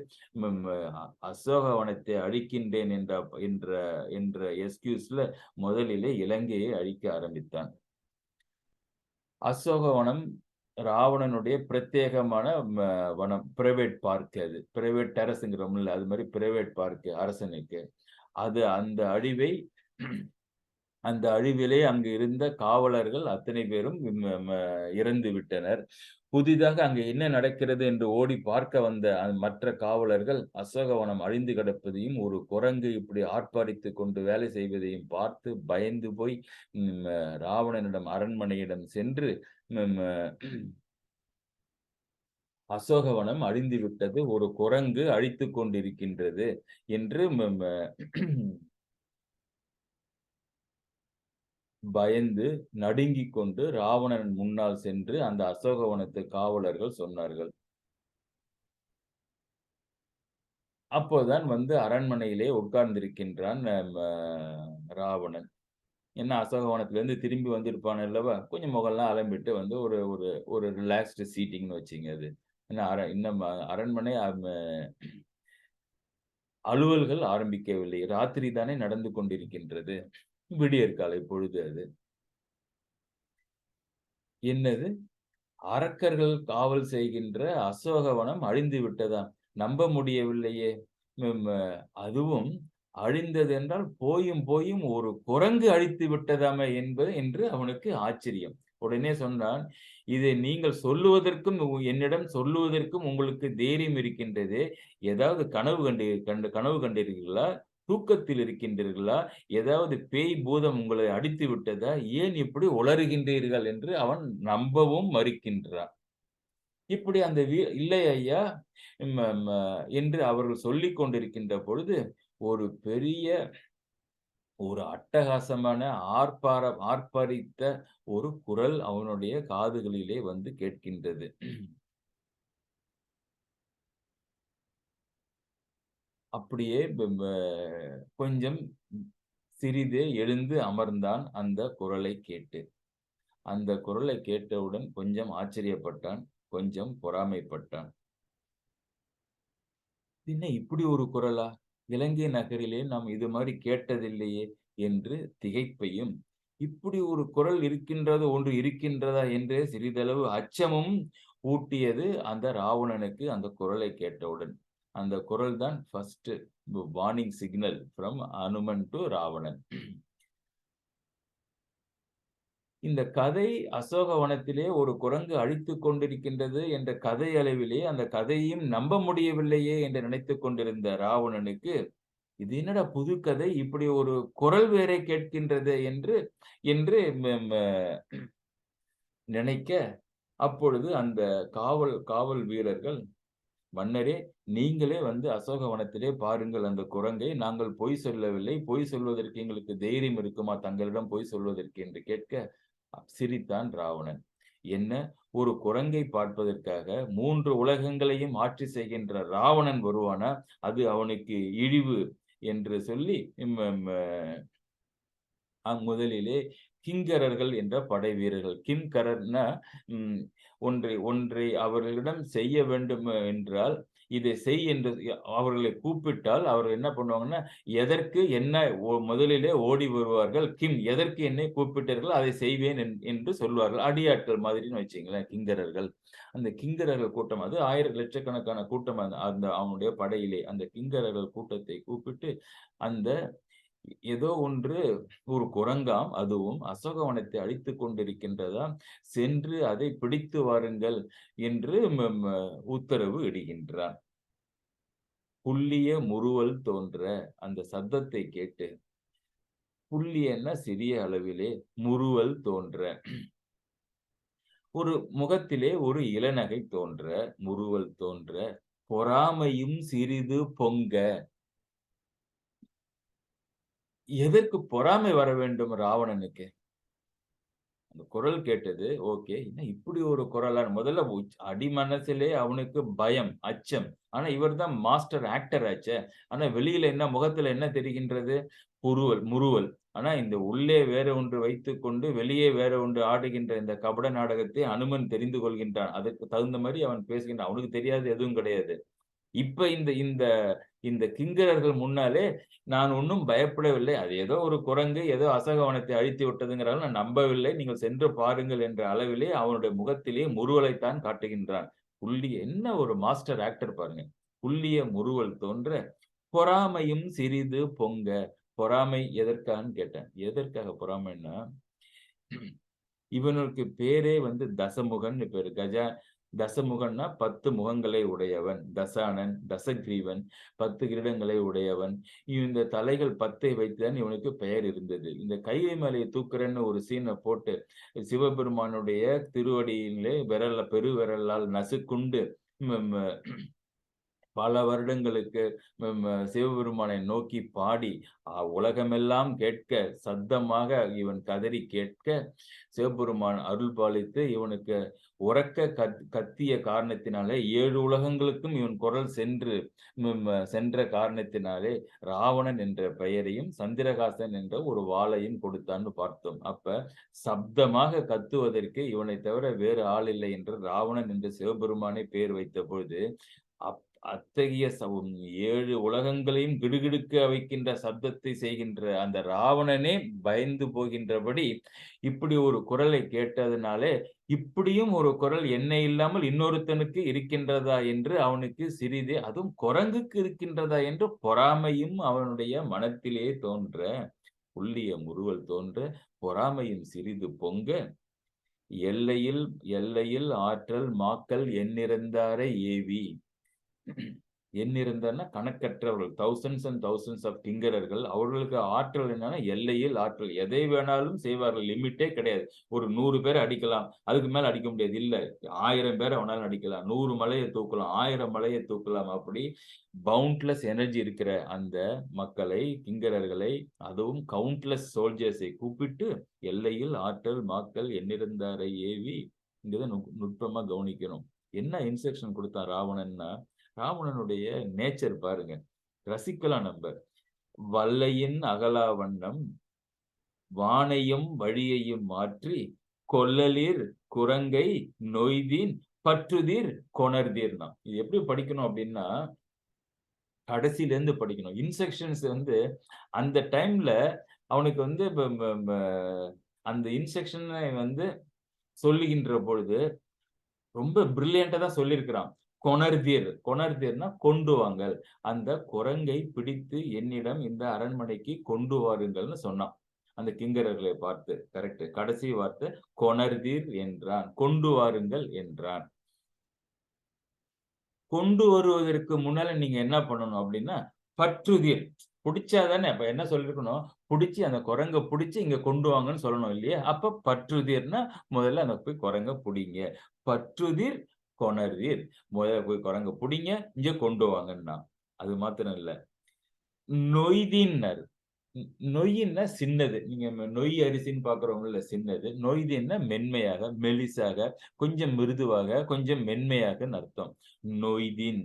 அசோகவனத்தை அழிக்கின்றேன் என்ற எக்ஸ்கியூஸ்ல முதலிலே இலங்கையை அழிக்க ஆரம்பித்தான். அசோகவனம் ராவணனுடைய பிரத்யேகமான வனம், பிரைவேட் பார்க். அது பிரைவேட் டெரஸ்ங்கிறோம்ல, அது மாதிரி பிரைவேட் பார்க் அரசனுக்கு. அது அந்த அழிவிலே அங்கு இருந்த காவலர்கள் அத்தனை பேரும் இறந்து விட்டனர். புதிதாக அங்கு என்ன நடக்கிறது என்று ஓடி பார்க்க வந்த மற்ற காவலர்கள் அசோகவனம் அழிந்து கிடப்பதையும் ஒரு குரங்கு இப்படி ஆர்ப்பாடித்துக் கொண்டு வேலை செய்வதையும் பார்த்து பயந்து போய் ராவணனிடம் அரண்மனையிடம் சென்று அசோகவனம் அழிந்து விட்டது, ஒரு குரங்கு அழித்துக் கொண்டிருக்கின்றது என்று பயந்து நடுங்கிக் கொண்டு ராவணன் முன்னால் சென்று அந்த அசோகவனத்து காவலர்கள் சொன்னார்கள். அப்போதான் வந்து அரண்மனையிலே உட்கார்ந்திருக்கின்றான் ராவணன். என்ன அசோகவனத்திலிருந்து திரும்பி வந்திருப்பான் அல்லவா, கொஞ்சம் முகெல்லாம் அலம்பிட்டு வந்து ஒரு ஒரு ஒரு ரிலாக்ஸ்டு சீட்டிங்னு வச்சுங்க. அது இன்னும் அரண்மனை அலுவல்கள் ஆரம்பிக்கவில்லை. ராத்திரி தானே நடந்து கொண்டிருக்கின்றது. விடியற்காலை பொழுது அது. என்னது? அரக்கர்கள் காவல் செய்கின்ற அசோகவனம் அழிந்து விட்டதாம். நம்ப முடியவில்லையே! ம் அ அதுவும் அழிந்தது என்றால் போயும் போயும் ஒரு குரங்கு அழித்து விட்டதாமே என்று அவனுக்கு ஆச்சரியம். உடனே சொன்னான், "இதை நீங்கள் சொல்லுவதற்கும் என்னிடம் சொல்லுவதற்கும் உங்களுக்கு தைரியம் இருக்கின்றதே! ஏதாவது கனவு கண்டீர்களா? தூக்கத்தில் இருக்கின்றீர்களா? ஏதாவது பேய், பூதம் உங்களை அடித்து விட்டதா? ஏன் இப்படி உளறுகின்றீர்கள்?" என்று அவன் நம்பவும் மறுக்கின்றான். இப்படி அந்த "இல்லை ஐயா" ம ம என்று அவர்கள் சொல்லிக் கொண்டிருக்கின்ற பொழுது, ஒரு பெரிய ஒரு அட்டகாசமான ஆர்ப்பரித்த ஒரு குரல் அவனுடைய காதுகளிலே வந்து கேட்கின்றது. அப்படியே ப ப கொஞ்சம் சிறிதே எழுந்து அமர்ந்தான் அந்த குரலைக் கேட்டு. அந்த குரலைக் கேட்டவுடன் கொஞ்சம் ஆச்சரியப்பட்டான், கொஞ்சம் பொறாமைப்பட்டான். என்ன இப்படி ஒரு குரலா? இலங்கை நகரிலே நாம் இது மாரி கேட்டதில்லையே! என்று திகைப்பையும், இப்படி ஒரு குரல் ஒன்று இருக்கின்றதா என்றே சிறிதளவு அச்சமும் ஊட்டியது அந்த ராவணனுக்கு அந்த குரலை கேட்டவுடன். அந்த குரல் தான் first warning signal from Hanuman to Ravanan. இந்த கதை அசோகவனத்திலே ஒரு குரங்கு அழித்துக் கொண்டிருக்கின்றது என்ற கதை அளவிலே, அந்த கதையையும் நம்ப முடியவில்லையே என்று நினைத்துக் கொண்டிருந்த ராவணனுக்கு, இது என்னடா புது கதை! இப்படி ஒரு குரல் வேறே கேட்கின்றதே என்று என்று ம ம நினைக்க, அப்பொழுது அந்த காவல் காவல் வீரர்கள், "மன்னரே, நீங்களே வந்து அசோகவனத்திலே பாருங்கள் அந்த குரங்கை. நாங்கள் பொய் சொல்லவில்லை. பொய் சொல்வதற்கு எங்களுக்கு தைரியம் இருக்குமா தங்களிடம் பொய் சொல்வதற்கு?" என்று கேட்க, சிரித்தான் ராவணன். என்ன ஒரு குரங்கை பார்ப்பதற்காக 3 உலகங்களையும் ஆட்சி செய்கின்ற ராவணன் வருவானா? அது அவனுக்கு இழிவு என்று சொல்லி முதலிலே கிங்கரர்கள் என்ற படை வீரர்கள். கிம்கரர்னா ம் ஒன்றை ஒன்றை அவர்களிடம் செய்ய வேண்டும் என்றால், இதை செய் என்று அவர்களை கூப்பிட்டால், அவர்கள் என்ன பண்ணுவாங்கன்னா, எதற்கு என்ன முதலிலே ஓடி வருவார்கள். எதற்கு என்னை கூப்பிட்டீர்கள்? அதை செய்வேன் என்று சொல்வார்கள். அடியாட்கள் மாதிரின்னு வச்சுக்கங்களேன், கிங்கரர்கள். அந்த கிங்கரர்கள் கூட்டம் அது லட்சக்கணக்கான கூட்டம் அந்த அவனுடைய படையிலே. அந்த கிங்கரர்கள் கூட்டத்தை கூப்பிட்டு, அந்த ஏதோ ஒன்று ஒரு குரங்காம் அதுவும் அசோகவனத்தை அழித்துக் கொண்டிருக்கின்றதாம். சென்று அதை பிடித்து வாருங்கள் என்று உத்தரவு இடுகின்றான். புல்லிய முறுவல் தோன்ற அந்த சத்தத்தை கேட்டு, புல்லியன்னா சிறிய அளவிலே, முறுவல் தோன்ற ஒரு முகத்திலே ஒரு இளநகை தோன்ற, முறுவல் தோன்ற, பொறாமையும் சிறிது பொங்க. எதற்கு பொறாமை வர வேண்டும் ராவணனுக்கு? அந்த குரல் கேட்டது. ஓகே. என்ன இப்படி ஒரு குரலா? முதல்ல அடிமனசிலே அவனுக்கு பயம், அச்சம். ஆனா இவர் தான் மாஸ்டர் ஆக்டர் ஆச்சே. ஆனா வெளியில என்ன முகத்துல என்ன தெரிகின்றது? முறுவல். ஆனா இந்த உள்ளே வேற ஒன்று வைத்துக்கொண்டு, வெளியே வேற ஒன்று ஆடுகின்ற இந்த கபட நாடகத்தை அனுமன் தெரிந்து கொள்கின்றான். அதற்கு தகுந்த மாரி அவன் பேசுகின்றான். அவனுக்கு தெரியாதது எதுவும் கிடையாது. இப்ப இந்த இந்த இந்த கிங்கரர்கள் முன்னாலே நான் ஒன்னும் பயப்படவில்லை. அது ஏதோ ஒரு குரங்கு, ஏதோ அசோகவனத்தை அழித்து விட்டதுங்கிறாங்க. நான் நம்பவில்லை. நீங்கள் சென்று பாருங்கள் என்ற அளவிலே அவனுடைய முகத்திலே முறுவலைத்தான் காட்டுகின்றான். என்ன ஒரு மாஸ்டர் ஆக்டர் பாருங்க. புல்லிய முறுவல் தோன்ற, பொறாமையும் சிறிது பொங்க. பொறாமை எதற்கான்னு கேட்டேன். எதற்காக பொறாமைன்னா, இவனுக்கு பேரே வந்து தசமுகன்னு பேரு. தசமுகன்னா 10 முகங்களை உடையவன். தசானன், தசகிரீவன், 10 கிரீடங்களை உடையவன். இந்த தலைகள் 10ஐ வைத்து தான் இவனுக்கு பெயர் இருந்தது. இந்த கைலை மலையை தூக்குறேன்னு ஒரு சீன போட்டு, சிவபெருமானுடைய திருவடியிலே பெருவிரலால் நசுக்குண்டு ம் பல வருடங்களுக்கு சிவபெருமானை நோக்கி பாடி, உலகமெல்லாம் கேட்க சத்தமாக இவன் கதறி கேட்க, சிவபெருமான் அருள் பாலித்து இவனுக்கு உரக்க கத்திய காரணத்தினாலே 7 உலகங்களுக்கும் இவன் குரல் சென்ற காரணத்தினாலே ராவணன் என்ற பெயரையும், சந்திரகாசன் என்ற ஒரு வாளையும் கொடுத்தான்னு பார்த்தோம். அப்ப சப்தமாக கத்துவதற்கு இவனை தவிர வேறு ஆள் இல்லை என்று ராவணன் என்று சிவபெருமானே பெயர் வைத்த பொழுது, அத்தகைய 7 உலகங்களையும் கிடுகிடுக்க வைக்கின்ற சப்தத்தை செய்கின்ற அந்த ராவணனே பயந்து போகின்றபடி இப்படி ஒரு குரலை கேட்டதனாலே, இப்படியும் ஒரு குரல் என்னை இல்லாமல் இன்னொருத்தனுக்கு இருக்கின்றதா என்று அவனுக்கு சிறிதே, அதுவும் குரங்குக்கு இருக்கின்றதா என்று பொறாமையும் அவனுடைய மனத்திலே தோன்ற, புல்லிய முறுவல் தோன்ற, பொறாமையும் சிறிது பொங்க, எல்லையில் எல்லையில் ஆற்றல் மாக்கள் எண்ணிறந்தாரை AV, எண்ணிறந்தன்னா கணக்கற்றவர்கள், thousands and thousands of கிங்கரர்கள். அவர்களுக்கு ஆற்றல் என்னன்னா எல்லையில் ஆற்றல். எதை வேணாலும் செய்வார்கள். லிமிட்டே கிடையாது. ஒரு 100 பேரை அடிக்கலாம். அதுக்கு மேல அடிக்க முடியாது. இல்ல 1000 பேரை அவனால அடிக்கலாம். 100 மலையை தூக்கலாம். 1000 மலையை தூக்கலாம். அப்படி பவுண்ட்லெஸ் எனர்ஜி இருக்கிற அந்த மக்களை, கிங்கரர்களை, அதுவும் கவுண்ட்லெஸ் சோல்ஜர்ஸை கூப்பிட்டு எல்லையில் ஆற்றல் மாக்கள் எண்ணிறந்தாரை ஏவி, இங்கதான் நுட்பமா கவனிக்கணும். என்ன இன்ஸ்ட்ரக்ஷன் கொடுத்தான் ராவணன்னா, ராவணனுடைய நேச்சர் பாருங்க, ரசிக்கலாம் நம்ம. வல்லையின் அகலா வண்ணம் வானையும் வழியையும் மாற்றி கொல்லலீர் குரங்கை நொய்தீன் பற்றுதீர் கொணர்தீர்னா. இது எப்படி படிக்கணும் அப்படின்னா, கடைசியில இருந்து படிக்கணும். இன்ஸ்ட்ரக்ஷன்ஸ் அந்த டைம்ல அவனுக்கு அந்த இன்ஸ்ட்ரக்ஷனை சொல்லுகின்ற பொழுது ரொம்ப பிரில்லியண்டா தான் சொல்லியிருக்கிறான். கொணர்தீர், கொணர்தீர்னா கொண்டு வாங்கள். அந்த குரங்கை பிடித்து என்னிடம் இந்த அரண்மனைக்கு கொண்டு வாருங்கள்னு சொன்னான். அந்த கிங்கரர்களை பார்த்து. கரெக்ட். கடைசி வார்த்தை கொணர்தீர் என்றான். கொண்டு வாருங்கள் என்றான். கொண்டு வருவதற்கு முன்னால நீங்க என்ன பண்ணணும் அப்படின்னா, பற்றுதீர். புடிச்சாதானே, அப்ப என்ன சொல்லிருக்கணும்? புடிச்சு அந்த குரங்க புடிச்சு இங்க கொண்டு வாங்கன்னு சொல்லணும் இல்லையா? அப்ப பற்றுதீர்னா முதல்ல அந்த போய் குரங்க புடிங்க. பற்றுதீர் கொணர்தீர். முதல்ல போய் குரங்க புடிங்க, இங்க கொண்டு வாங்கன்னா. அது மாத்திரம் இல்ல. நொய்தீன்னாரு. நொய்யின்னா சின்னது. நீங்க நொய் அரிசின்னு பார்க்கிறோம்ல, சின்னது. நொய்தீன்னா மென்மையாக, மெலிசாக, கொஞ்சம் மிருதுவாக, கொஞ்சம் மென்மையாகன்னு அர்த்தம். நொய்தீன்.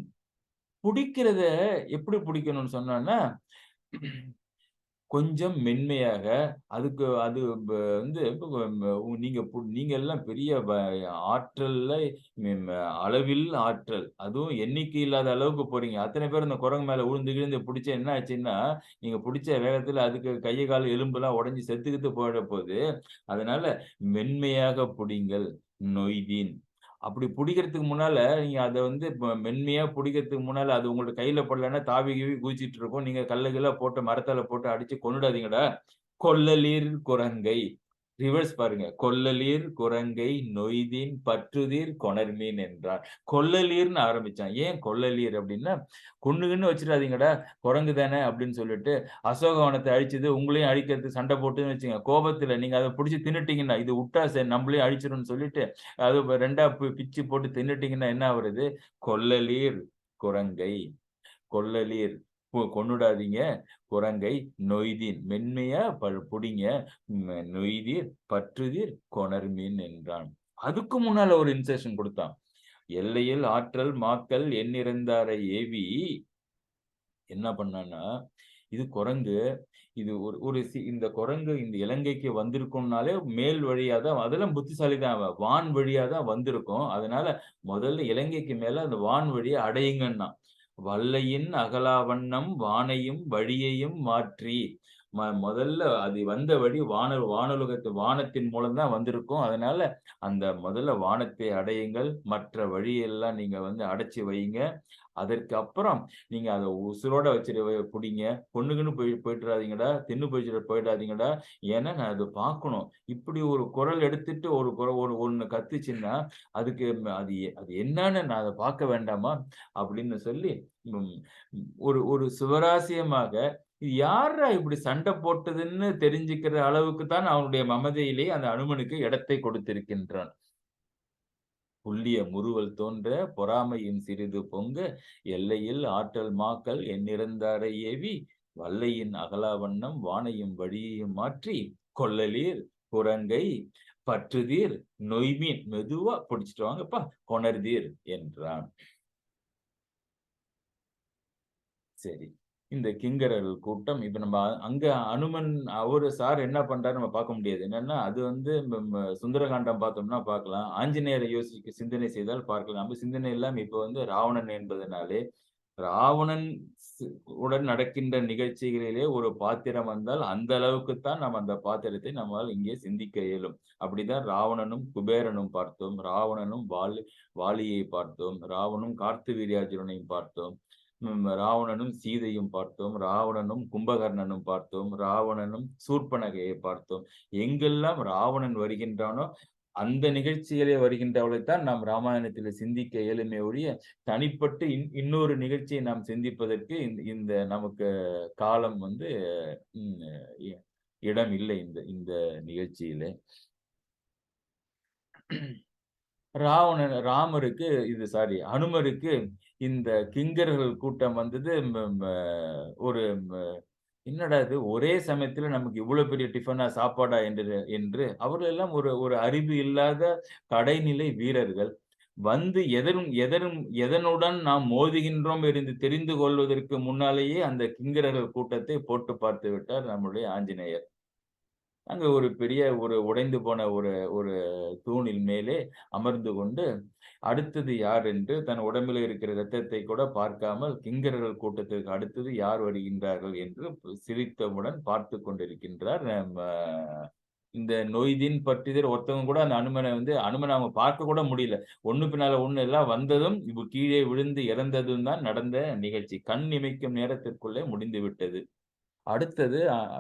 புடிக்கிறத எப்படி புடிக்கணும்னு சொன்னான்னா, கொஞ்சம் மென்மையாக, அதுக்கு அது நீங்க எல்லாம் பெரிய ஆற்றல்ல, ம் அளவில் ஆற்றல். அதுவும் எண்ணிக்கை இல்லாத அளவுக்கு போறீங்க. அத்தனை பேர் இந்த குரங்கு மேல விழுந்து கிழுந்து புடிச்சா என்ன ஆச்சுன்னா, நீங்க புடிச்ச வேகத்துல அதுக்கு கைய, கால் எலும்பெல்லாம் உடைஞ்சு செத்து கித்து போயிட போகுது. அதனால மென்மையாக புடிங்கள். நொய்தீன். அப்படி புடிக்கிறதுக்கு முன்னால நீங்க அத மென்மையா புடிக்கிறதுக்கு முன்னால அது உங்களோட கையில படலன்னா தாவி கீவி குதிச்சிட்டு இருக்கும். நீங்க கல்ல கில்ல போட்டு மரத்தால போட்டு அடிச்சு கொன்னுடாதீங்கடா. கொல்லலீர் குரங்கை. ரிவர்ஸ் பாருங்க. கொல்லலீர் குரங்கை நொய்தீன் பற்றுதீர் கொணர்மீன் என்றார். கொல்லலீர்ன்னு ஆரம்பிச்சான். ஏன் கொல்லலீர் அப்படின்னா, கொன்னு கின்னு வச்சிடாதீங்கடா, குரங்கு தானே அப்படின்னு சொல்லிட்டு அசோகவனத்தை அழிச்சது உங்களையும் அழிக்கிறதுக்கு சண்டை போட்டுன்னு வச்சுங்க. கோபத்துல நீங்க அத புடிச்சு தின்னுட்டீங்கன்னா, இது விட்டா நம்மளையும் அழிச்சிரும்னு சொல்லிட்டு அது 2ஆ பிச்சு போட்டு தின்னுட்டீங்கன்னா என்ன ஆவுறது? கொல்லலீர் குரங்கை. கொல்லலீர். கொன்னுடாதீங்க குரங்கை. நொய்தீன். மென்மையா புடிங்க. நொய்தீர் பற்றுதீர் கொணர்மீன் என்றான். அதுக்கு முன்னால ஒரு இன்ஸ்ட்ரக்ஷன் கொடுத்தான். எல்லையில் ஆற்றல் மாக்கள் எண்ணிறந்தாரை ஏவி என்ன பண்ணான்னா, இது குரங்கு. இது ஒரு ஒரு இந்த குரங்கு இந்த இலங்கைக்கு வந்திருக்கும்னாலே மேல் வழியா தான், அதெல்லாம் புத்திசாலி தான் அவன். வான் வழியா தான் வந்திருக்கும். அதனால முதல்ல இலங்கைக்கு மேல அந்த வான் வழியா அடையுங்கன்னான். வல்லையின் அகலா வண்ணம் வானையும் வழியையும் மாற்றி, முதல்ல அது வந்த வழி வானத்தின் மூலம் தான் வந்திருக்கும். அதனால அந்த முதல்ல வானத்தை அடையுங்கள். மற்ற வழியெல்லாம் நீங்க அடைச்சு வையுங்க. அதற்கு அப்புறம் நீங்க அத உசுரோட புடிங்க. கொன்னுகின்னு போயிட்டுறாதீங்கடா. தின்னு போயிடாதீங்கடா. ஏன்னா நான் அத பார்க்கணும். இப்படி ஒரு குரல் எடுத்துட்டு ஒண்ணு கத்துச்சுன்னா, அதுக்கு அது என்னன்னு நான் அத பார்க்க வேண்டாமா? அப்படின்னு சொல்லி ம் ஒரு ஒரு சுவராசியமாக இது யார்ரா இப்படி சண்டை போட்டதுன்னு தெரிஞ்சுக்கிற அளவுக்கு தான் அவனுடைய மமதையிலே அந்த அனுமனுக்கு இடத்தை கொடுத்திருக்கின்றான். புல்லிய முறுவல் தோன்ற பொறாமையின் சிறிது பொங்க எல்லையில் ஆற்றல் மாக்கள் எண்ணிறந்தாரை ஏவி வல்லையின் அகலா வண்ணம் வானையும் வழியையும் மாற்றி கொல்லலீர் குரங்கை பற்றுதீர் நொய்மீன். மெதுவா பிடிச்சிட்டு வாங்கப்பா, கொணர்தீர் என்றான். சரி. இந்த கிங்கரர்கள் கூட்டம் இப்ப நம்ம அங்க அனுமன் அவரு சார் என்ன பண்றாரு நம்ம பார்க்க முடியாது. என்னன்னா, அது வந்து சுந்தரகாண்டம் பார்த்தோம்னா பார்க்கலாம். ஆஞ்சநேயரை சிந்தனை செய்தால் பார்க்கலாம். நம்ம சிந்தனை எல்லாம் இப்ப வந்து ராவணன் என்பதனாலே, ராவணன் ஸ் உடன் நடக்கின்ற நிகழ்ச்சிகளிலே ஒரு பாத்திரம் வந்தால், அந்த அளவுக்கு தான் நம்ம அந்த பாத்திரத்தை நம்மால் இங்கே சிந்திக்க இயலும். அப்படிதான் ராவணனும், குபேரனும் பார்த்தோம். ராவணனும் வாலியை பார்த்தோம். ராவணனும் கார்த்தவீர்யார்ஜுனனையும் பார்த்தோம். ராவணனும் சீதையும் பார்த்தோம். ராவணனும் கும்பகர்ணனும் பார்த்தோம். ராவணனும் சூர்ப்பனகையை பார்த்தோம். எங்கெல்லாம் ராவணன் வருகின்றானோ, அந்த நிகழ்ச்சிகளே வருகின்றவளைத்தான் நாம் ராமாயணத்திலே சிந்திக்க இயலுமே ஒழிய, தனிப்பட்டு இன்னொரு நிகழ்ச்சியை நாம் சிந்திப்பதற்கு இந்த நமக்கு காலம் வந்து ம் இ இடம் இல்லை இந்த இந்த நிகழ்ச்சியிலே. ராமருக்கு இது சாரி ஹனுமருக்கு இந்த கிங்கர்கள் கூட்டம் வந்தது ஒரு என்னடா இது ஒரே சமயத்துல நமக்கு இவ்வளவு பெரிய டிஃபனா சாப்பாடா என்று அவர்கள் எல்லாம் ஒரு ஒரு அறிவு இல்லாத கடைநிலை வீரர்கள் வந்து எதனுடன் நாம் மோதுகின்றோம் என்று தெரிந்து கொள்வதற்கு முன்னாலேயே அந்த கிங்கரர்கள் கூட்டத்தை போட்டு பார்த்து விட்டார் நம்முடைய ஆஞ்சநேயர். அங்க ஒரு பெரிய ஒரு உடைந்து போன ஒரு ஒரு தூணில் மேலே அமர்ந்து கொண்டு, அடுத்தது யார் என்று தன் உடம்பில் இருக்கிற இரத்தத்தை கூட பார்க்காமல், கிங்கரர்கள் கூட்டத்திற்கு அடுத்தது யார் வருகின்றார்கள் என்று சிரித்தவுடன் பார்த்துக் கொண்டிருக்கின்றார். இந்த நொய்தீன் பற்றிதர் ஒருத்தவங்க கூட அந்த அனுமனை அவங்க பார்க்க கூட முடியல. ஒண்ணு பின்னால ஒண்ணு எல்லாம் வந்ததும், இவ கீழே விழுந்து இறந்ததும் தான் நடந்த நிகழ்ச்சி. கண் இமைக்கும் நேரத்திற்குள்ளே முடிந்து விட்டது. அடுத்தது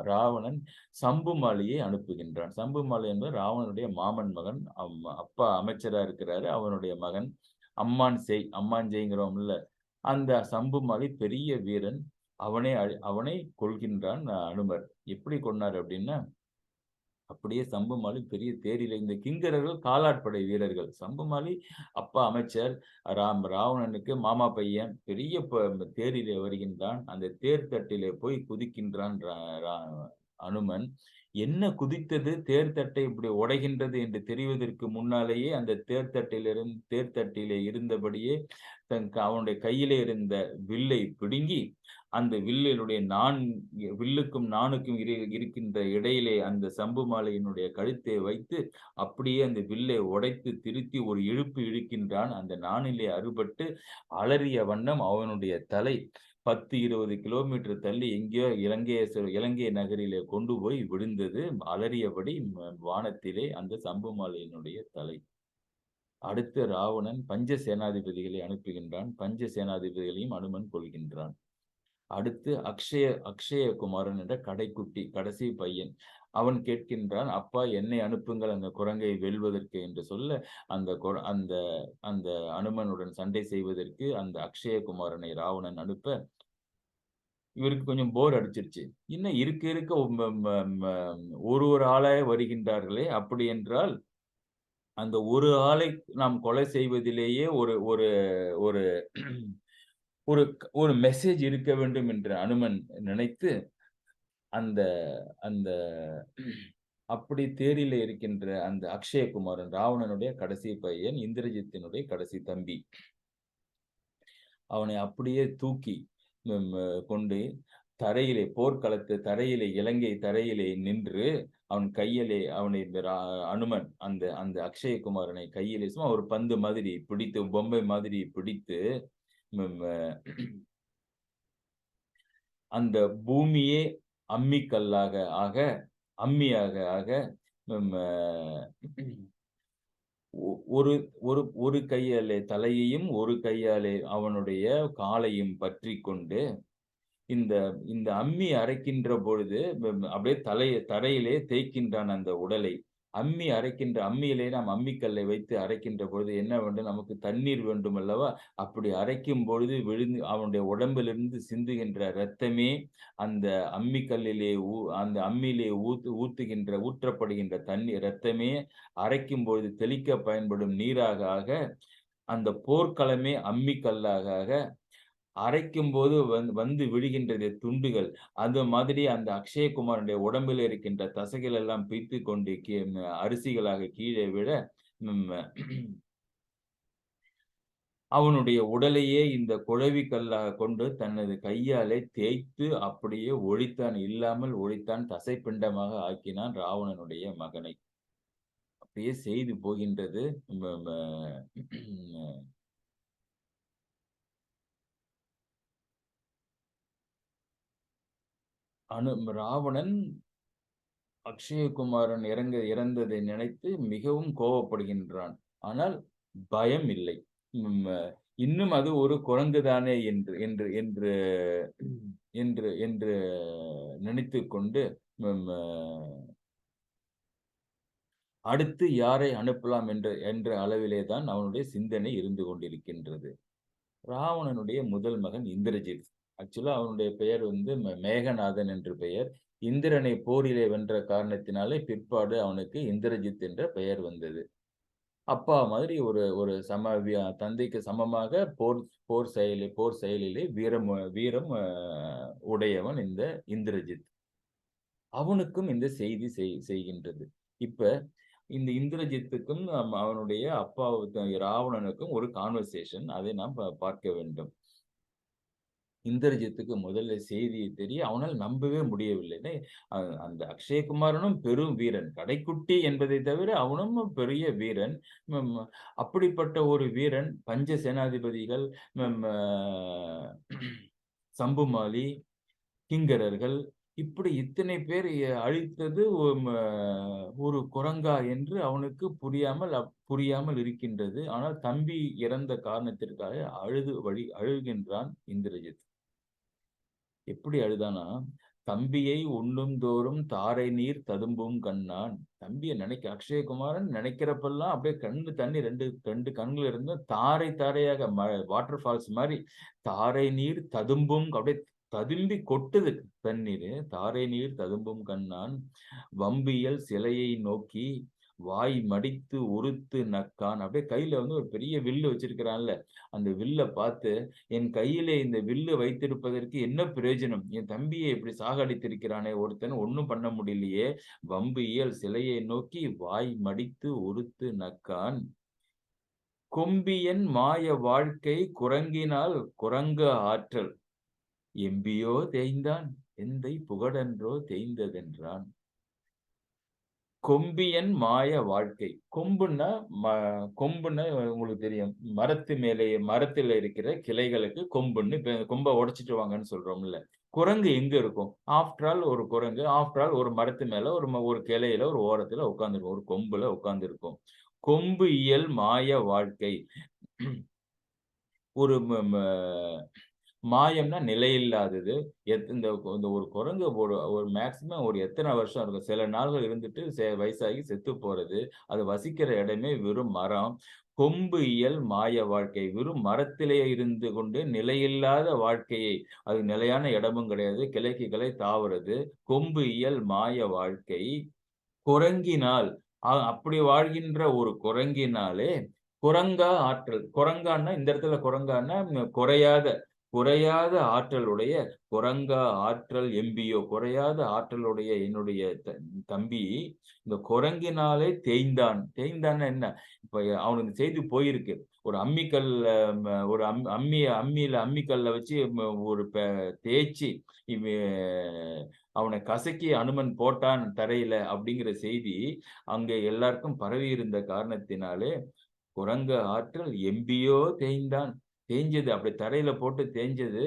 ராவணன் சம்புமாலியை அனுப்புகின்றான். சம்புமாலி என்பவர் ராவணனுடைய மாமன் மகன். அப்பா அமைச்சரா இருக்கிறாரு. அவனுடைய மகன் அம்மாஞ்செய்ங்கிறோம்ல. அந்த சம்புமாலி பெரிய வீரன். அவனை கொல்கின்றான் அனுமர். எப்படி கொன்னார் அப்படின்னா, அப்படியே சம்புமாலி பெரிய தேரிலே இந்த கிங்கரர்கள் காலாட்படை வீரர்கள். சம்புமாலி அப்பா அமைச்சர், ராவணனுக்கு மாமா பையன். பெரிய தேரிலே வருகின்றான். அந்த தேர் தட்டிலே போய் குதிக்கின்றான் அனுமன். என்ன குதித்தது தேர் தட்டை இப்படி உடைகின்றது என்று தெரிவதற்கு முன்னாலேயே அந்த தேர் தட்டிலே இருந்தபடியே அவனுடைய கையிலே இருந்த வில்லை பிடுங்கி அந்த வில்லுக்கும் நாணுக்கும் இருக்கின்ற இடையிலே அந்த சம்புமாலையினுடைய கழுத்தை வைத்து அப்படியே அந்த வில்லை உடைத்து திருத்தி ஒரு இழுப்பு இழுக்கின்றான். அந்த நாணிலே அறுபட்டு அலறிய வண்ணம் அவனுடைய தலை 10, 20 கிலோமீட்டர் தள்ளி எங்கேயோ இலங்கை நகரிலே கொண்டு போய் விழுந்தது. அலறியபடி வானத்திலே அந்த சம்புமாலையினுடைய தலை. அடுத்து ராவணன் பஞ்ச சேனாதிபதிகளை அனுப்புகின்றான். பஞ்ச சேனாதிபதிகளையும் அனுமன் கொள்கின்றான். அடுத்து அக்ஷய குமாரன் என்ற கடைசி பையன். அவன் கேட்கின்றான், அப்பா என்னை அனுப்புங்கள் அந்த குரங்கை வெல்வதற்கு என்று சொல்ல, அந்த அந்த அனுமனுடன் சண்டை செய்வதற்கு அந்த அக்ஷயகுமாரனை ராவணன் அனுப்ப, இவருக்கு கொஞ்சம் போர் அடிச்சிருச்சு. இன்னும் இருக்க ஒரு ஆளாய் வருகின்றார்களே, அப்படி என்றால் அந்த ஒரு ஆளை நாம் கொலை செய்வதிலேயே ஒரு ஒரு ஒரு ஒரு ஒரு மெசேஜ் இருக்க வேண்டும் என்று அனுமன் நினைத்து, அந்த அந்த அப்படி தேரிலே இருக்கின்ற அந்த அக்ஷயகுமாரன், ராவணனுடைய கடைசி பையன், இந்திரஜித்தினுடைய கடைசி தம்பி. அவனை அப்படியே தூக்கி கொண்டு இலங்கை தரையிலே நின்று அவன் கையிலே அனுமன் அந்த அக்ஷயகுமாரனை கையிலே சும்மா ஒரு பந்து மாதிரி பிடித்து, பொம்மை மாதிரி பிடித்து, அந்த பூமியே அம்மியாக ஆக ஒரு கையாலே தலையையும் ஒரு கையாலே அவனுடைய காலையும் பற்றி கொண்டு இந்த அம்மி அரைக்கின்ற பொழுது அப்படியே தரையிலே தேய்க்கின்றான் அந்த உடலை. அம்மியிலே நாம் அம்மிக்கல்லை வைத்து அரைக்கின்ற பொழுது என்ன வேண்டும், நமக்கு தண்ணீர் வேண்டும் அல்லவா? அப்படி அரைக்கும் பொழுது அவனுடைய உடம்பிலிருந்து சிந்துகின்ற இரத்தமே அந்த அம்மியிலே ஊற்றப்படுகின்ற தண்ணீர் இரத்தமே அரைக்கும் பொழுது தெளிக்க பயன்படும் நீராக ஆக, அந்த போர்க்களமே அம்மிக்கல்லாக அரைக்கும் போது வந்து விழுகின்றது துண்டுகள். அந்த மாதிரி அந்த அக்ஷயகுமாரனுடைய உடம்பில் இருக்கின்ற தசைகள் எல்லாம் பிய்த்து கொண்டு அரிசிகளாக கீழே விழ, அவனுடைய உடலையே இந்த குழவி கல்லாக கொண்டு தனது கையாலே தேய்த்து அப்படியே ஒழித்தான். இல்லாமல் ஒழித்தான். தசைப்பிண்டமாக ஆக்கினான் ராவணனுடைய மகனை. அப்படியே செய்து போகின்றது. ம ம ராவணன் அக்ஷயகுமாரன் இறந்ததை நினைத்து மிகவும் கோபப்படுகின்றான். ஆனால் பயம் இல்லை. ம் இன்னும் அது ஒரு குரங்கு தானே என்று என்று என்று என்று என்று நினைத்துக் கொண்டு ம் அடுத்து யாரை அனுப்பலாம் என்ற அளவிலே தான் அவனுடைய சிந்தனை இருந்து கொண்டிருக்கின்றது. ராவணனுடைய முதல் மகன் இந்திரஜித். ஆக்சுவலா அவனுடைய பெயர் வந்து மேகநாதன் என்று பெயர். இந்திரனை போரிலே வென்ற காரணத்தினாலே பிற்பாடு அவனுக்கு இந்திரஜித் என்ற பெயர் வந்தது. அப்பா மாதிரி ஒரு ஒரு தந்தைக்கு சமமாக போர் செயலிலே வீரம் உடையவன் இந்த இந்திரஜித். அவனுக்கும் இந்த செய்தி செய்கின்றது. இப்ப இந்த இந்திரஜித்துக்கும் அவனுடைய ராவணனுக்கும் ஒரு கான்வர்சேஷன். அதை நாம் பார்க்க வேண்டும். இந்திரஜித்துக்கு முதல்ல செய்தி தெரிய அவனால் நம்பவே முடியவில்லை. அந்த அக்ஷயகுமாரனும் பெரும் வீரன். கடைக்குட்டி என்பதை தவிர அவனும் பெரிய வீரன். அப்படிப்பட்ட ஒரு வீரன் பஞ்ச சேனாதிபதிகள், சம்புமாலி, கிங்கரர்கள் இப்படி இத்தனை பேர் அழித்தது ஒரு குரங்கா என்று அவனுக்கு புரியாமல் இருக்கின்றது. ஆனால் தம்பி இறந்த காரணத்திற்காக அழுகின்றான் இந்திரஜித். எப்படி அழுதானா, தம்பியை உண்ணும் தோறும் தாரை நீர் ததும்பும் கண்ணான். தம்பியை அக்ஷயகுமாரன் நினைக்கிறப்பெல்லாம் அப்படியே தண்ணி ரெண்டு கண்கள் இருந்து தாரை தாரையாக வாட்டர் ஃபால்ஸ் மாதிரி தாரை நீர் ததும்பும் அப்படியே ததும்பி கொட்டுது தண்ணீர். தாரை நீர் ததும்பும் கண்ணான் வம்பியல் சிலையை நோக்கி வாய் மடித்து உறுத்து நக்கான். அப்படியே கையில வந்து ஒரு பெரிய வில்லு வச்சிருக்கிறான்ல, அந்த வில்ல பார்த்து என் கையிலே இந்த வில்லு வைத்திருப்பதற்கு என்ன பிரயோஜனம்? என் தம்பியை இப்படி சாகடித்திருக்கிறானே ஒருத்தன், ஒண்ணும் பண்ண முடியலையே. வம்பியல் சிலையை நோக்கி வாய் மடித்து உறுத்து நக்கான். கொம்பியன் மாய வாழ்க்கை குரங்கினால் குரங்க ஆற்றல் எம்பியோ தேய்ந்தான் எந்தை புகழன்றோ தேய்ந்ததென்றான். கொம்பியன் மாய வாழ்க்கை. கொம்புன்னா உங்களுக்கு தெரியும், மரத்துல இருக்கிற கிளைகளுக்கு கொம்புன்னு. கொம்பை உடைச்சிட்டு வாங்கன்னு சொல்றோம்ல. குரங்கு எங்க இருக்கும்? ஆஃப்டர் ஆல் ஒரு குரங்கு, ஆஃப்டர் ஆல் ஒரு மரத்து மேல ஒரு கிளையில ஒரு ஓரத்துல உட்கார்ந்துருக்கும், ஒரு கொம்புல உட்கார்ந்துருக்கும். கொம்பு இயல் மாய வாழ்க்கை. ஒரு மாயம்னா நிலையில்லாதது. இந்த ஒரு குரங்கு ஒரு மேக்சிமம் ஒரு எத்தனை வருஷம் இருக்கும்? சில நாள்கள் இருந்துட்டு வயசாகி செத்து போறது. அது வசிக்கிற இடமே வெறும் மரம். கொம்பு இயல் மாய வாழ்க்கை. வெறும் மரத்திலே இருந்து கொண்டு நிலையில்லாத வாழ்க்கையை, அது நிலையான இடமும் கிடையாது, கிளைக்கு கிளை தாவுறது. கொம்பு இயல் மாய வாழ்க்கை குரங்கினால், அப்படி வாழ்கின்ற ஒரு குரங்கினாலே குரங்கா ஆற்றல். குரங்கான்னா இந்த இடத்துல குரங்கான்னா குறையாத ஆற்றலுடைய குரங்கா ஆற்றல் எம்பியோ, குறையாத ஆற்றலுடைய என்னுடைய தம்பி இந்த குரங்கினாலே தேய்ந்தான். தேய்ந்தான்னா என்ன? இப்ப அவனுக்கு செய்தி போயிருக்கு. ஒரு அம்மிக்கல்ல ஒரு அம்மிக்கல்ல வச்சு ஒரு தேய்ச்சி அவனை கசக்கி அனுமன் போட்டான் தரையில அப்படிங்கிற செய்தி அங்கே எல்லாருக்கும் பரவி இருந்த காரணத்தினாலே குரங்க ஆற்றல் எம்பியோ தேய்ந்தான். தேஞ்சது, அப்படி தரையில போட்டு தேஞ்சது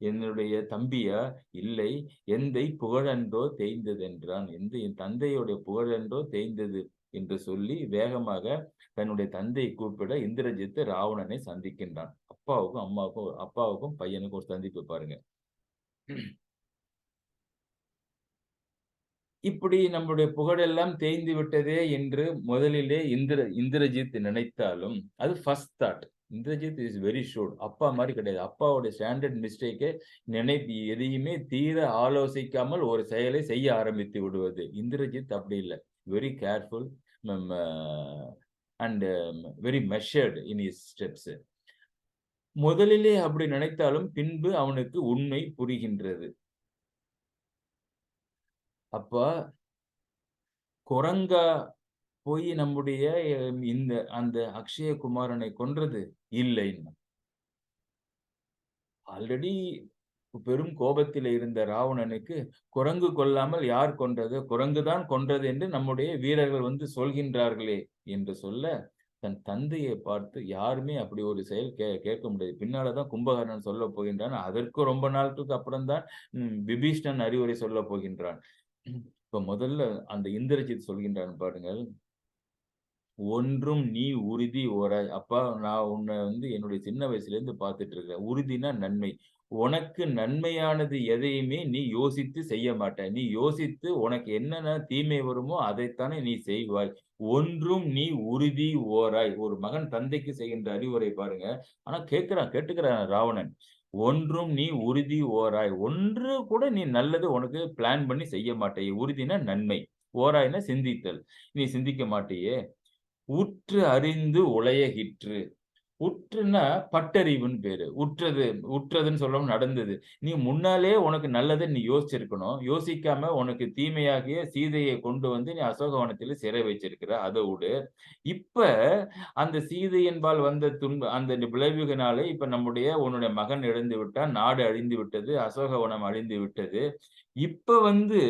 என்னுடைய தம்பியா? இல்லை, எந்தை புகழன்றோ தேய்ந்தது என்றான். என் தந்தையுடைய புகழன்றோ தேய்ந்தது என்று சொல்லி வேகமாக தன்னுடைய தந்தையை கூப்பிட இந்திரஜித்து ராவணனை சந்திக்கின்றான். அப்பாவுக்கும் பையனுக்கும் ஒரு சந்திப்பு பாருங்க. இப்படி நம்முடைய புகழெல்லாம் தேய்ந்து விட்டதே என்று முதலிலே இந்திரஜித் நினைத்தாலும் அது first thought. Indrajit is very sure. அப்பா மாதிரி கிடையாது. அப்பாவுடைய ஸ்டாண்டர்ட் மிஸ்டேக்கை எதையுமே தீர ஆலோசிக்காமல் ஒரு செயலை செய்ய ஆரம்பித்து விடுவது. இந்திரஜித் அப்படி இல்லை. Very careful and very measured in his steps. முதலிலே அப்படி நினைத்தாலும் பின்பு அவனுக்கு உண்மை புரிகின்றது. அப்ப குரங்கா போய் நம்முடைய அந்த அக்ஷயகுமாரனை கொன்றது இல்லை. ஆல்ரெடி பெரும் கோபத்தில் இருந்த ராவணனுக்கு குரங்கு கொல்லாமல் யார் கொன்றது? குரங்குதான் கொன்றது என்று நம்முடைய வீரர்கள் வந்து சொல்கின்றார்களே என்று சொல்ல, தன் தந்தையை பார்த்து யாருமே அப்படி ஒரு செயல் கேட்க முடியாது. பின்னால தான் கும்பகர்ணன் சொல்லப் போகின்றான். அதற்கு ரொம்ப நாட்களுக்கு அப்புறம் தான் விபீஷ்ணன் அறிவுரை சொல்லப் போகின்றான். இப்ப முதல்ல அந்த இந்திரஜித் சொல்கின்றான் பாருங்கள். ஒன்றும் நீ உறுதி ஓராய். அப்பா நான் உன்னை வந்து என்னுடைய சின்ன வயசுல இருந்து பார்த்துட்டு இருக்கிறேன். உறுதினா நன்மை. உனக்கு நன்மையானது எதையுமே நீ யோசித்து செய்ய மாட்ட. நீ யோசித்து உனக்கு என்னென்ன தீமை வருமோ அதைத்தானே நீ செய்வாய். ஒன்றும் நீ உறுதி ஓராய். ஒரு மகன் தந்தைக்கு செய்கின்ற அறிவுரை பாருங்க. ஆனா கேட்டுக்கிறான் ராவணன். ஒன்றும் நீ உறுதி ஓராய். ஒன்று கூட நீ நல்லது உனக்கு பிளான் பண்ணி செய்ய மாட்டாய். உறுதினா நன்மை. ஓராய்னா சிந்தித்தல். நீ சிந்திக்க மாட்டியே. உற்று அறிந்து உலையகிற்று. உற்றுன்னா பட்டறிவுன்னு பேரு. உற்றதுன்னு சொல்லாம நடந்தது. நீ முன்னாலே உனக்கு நல்லத நீ யோசிச்சிருக்கணும். யோசிக்காம உனக்கு தீமையாகிய சீதையை கொண்டு வந்து நீ அசோகவனத்தில சிறை வச்சிருக்கிற. அத விடு. இப்ப அந்த சீதையின்பால் வந்த அந்த விளைவுகனாலே இப்ப உன்னுடைய மகன் இறந்து விட்டான். நாடு அழிந்து விட்டது. அசோகவனம் அழிந்து விட்டது. இப்ப வந்து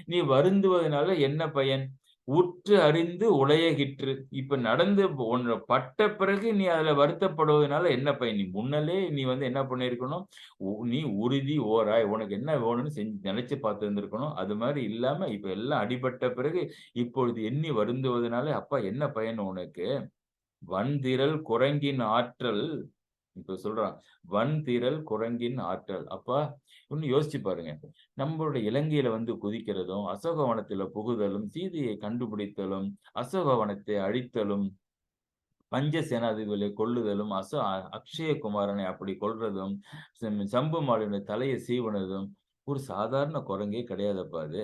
நீ வருந்துவதனால என்ன பயன்? உற்று அறிந்து உலையகிற்று. இப்ப நடந்து ஒண்ணு பட்ட பிறகு நீ அதுல வருத்தப்படுவதனால என்ன பயன்? நீ முன்னலே நீ வந்து என்ன பண்ணியிருக்கணும்? நீ உறுதி ஓராய். உனக்கு என்ன வேணும்னு நினைச்சு பார்த்திருந்திருக்கணும். அது மாரி இல்லாம இப்ப எல்லாம் அடிபட்ட பிறகு இப்பொழுது எண்ணி வருந்துவதனால அப்பா என்ன பயன் உனக்கு? வன்திறல் குரங்கின் ஆற்றல் இப்ப சொல்றான். வன்திறல் குரங்கின் ஆற்றல். அப்பா இன்னும் யோசிச்சு பாருங்க. நம்மளுடைய இலங்கையில வந்து குதிக்கிறதும், அசோகவனத்தில புகுதலும், சீதையை கண்டுபிடித்தலும், அசோகவனத்தை அழித்தலும், பஞ்ச சேனாதிபதிகளை கொல்லுதலும், அக்ஷயகுமாரனை அப்படி கொல்றதும், சம்புமாலினுடைய தலைய சீவுனதும், ஒரு சாதாரண குரங்கே கிடையாதப்பா அது.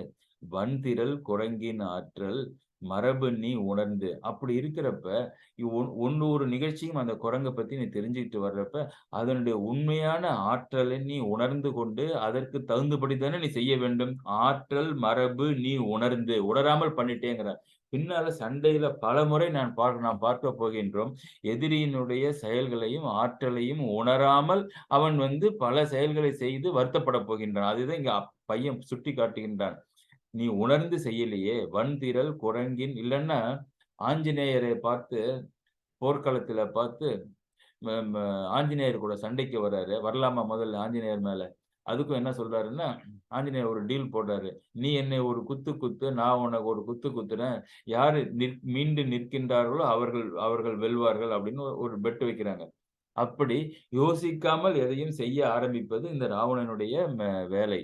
வன்திறல் குரங்கின் ஆற்றல், மரபு நீ உணர்ந்து. அப்படி இருக்கிறப்ப, ஒரு நிகழ்ச்சியும் அந்த குரங்க பத்தி நீ தெரிஞ்சுக்கிட்டு வர்றப்ப, அதனுடைய உண்மையான ஆற்றலை நீ உணர்ந்து கொண்டு, அதற்கு தகுந்தபடி தானே நீ செய்ய வேண்டும். ஆற்றல், மரபு நீ உணர்ந்து, உணராமல் பண்ணிட்டேங்கிறார். பின்னால சண்டையில பலமுறை நாம் பார்க்கப் போகின்றோம். எதிரியினுடைய செயல்களையும், ஆற்றலையும் உணராமல் அவன் வந்து பல செயல்களை செய்து வருத்தப்படப் போகின்றான். அதுதான் இங்க பையன் சுட்டிக்காட்டுகின்றான். நீ உணர்ந்து செய்யலையே! வன்திறல் குரங்கின் இல்லன்னா ஆஞ்சநேயரை பார்த்து போர்க்களத்தில பார்த்து ம ம ஆஞ்சநேயர் கூட சண்டைக்கு வர்றாரு. வரலாமா முதல்ல ஆஞ்சநேயர் மேல? அதுக்கும் என்ன சொல்றாருன்னா, ஆஞ்சநேயர் ஒரு டீல் போடுறாரு. "நீ என்னை ஒரு குத்து குத்து, நான் உனக்கு ஒரு குத்து குத்துறேன். யாரு மீண்டு நிற்கின்றார்களோ அவர்கள் அவர்கள் வெல்வார்கள்." அப்படின்னு ஒரு பெட் வைக்கிறாங்க. அப்படி யோசிக்காமல் எதையும் செய்ய ஆரம்பிப்பது இந்த ராவணனுடைய வேலை.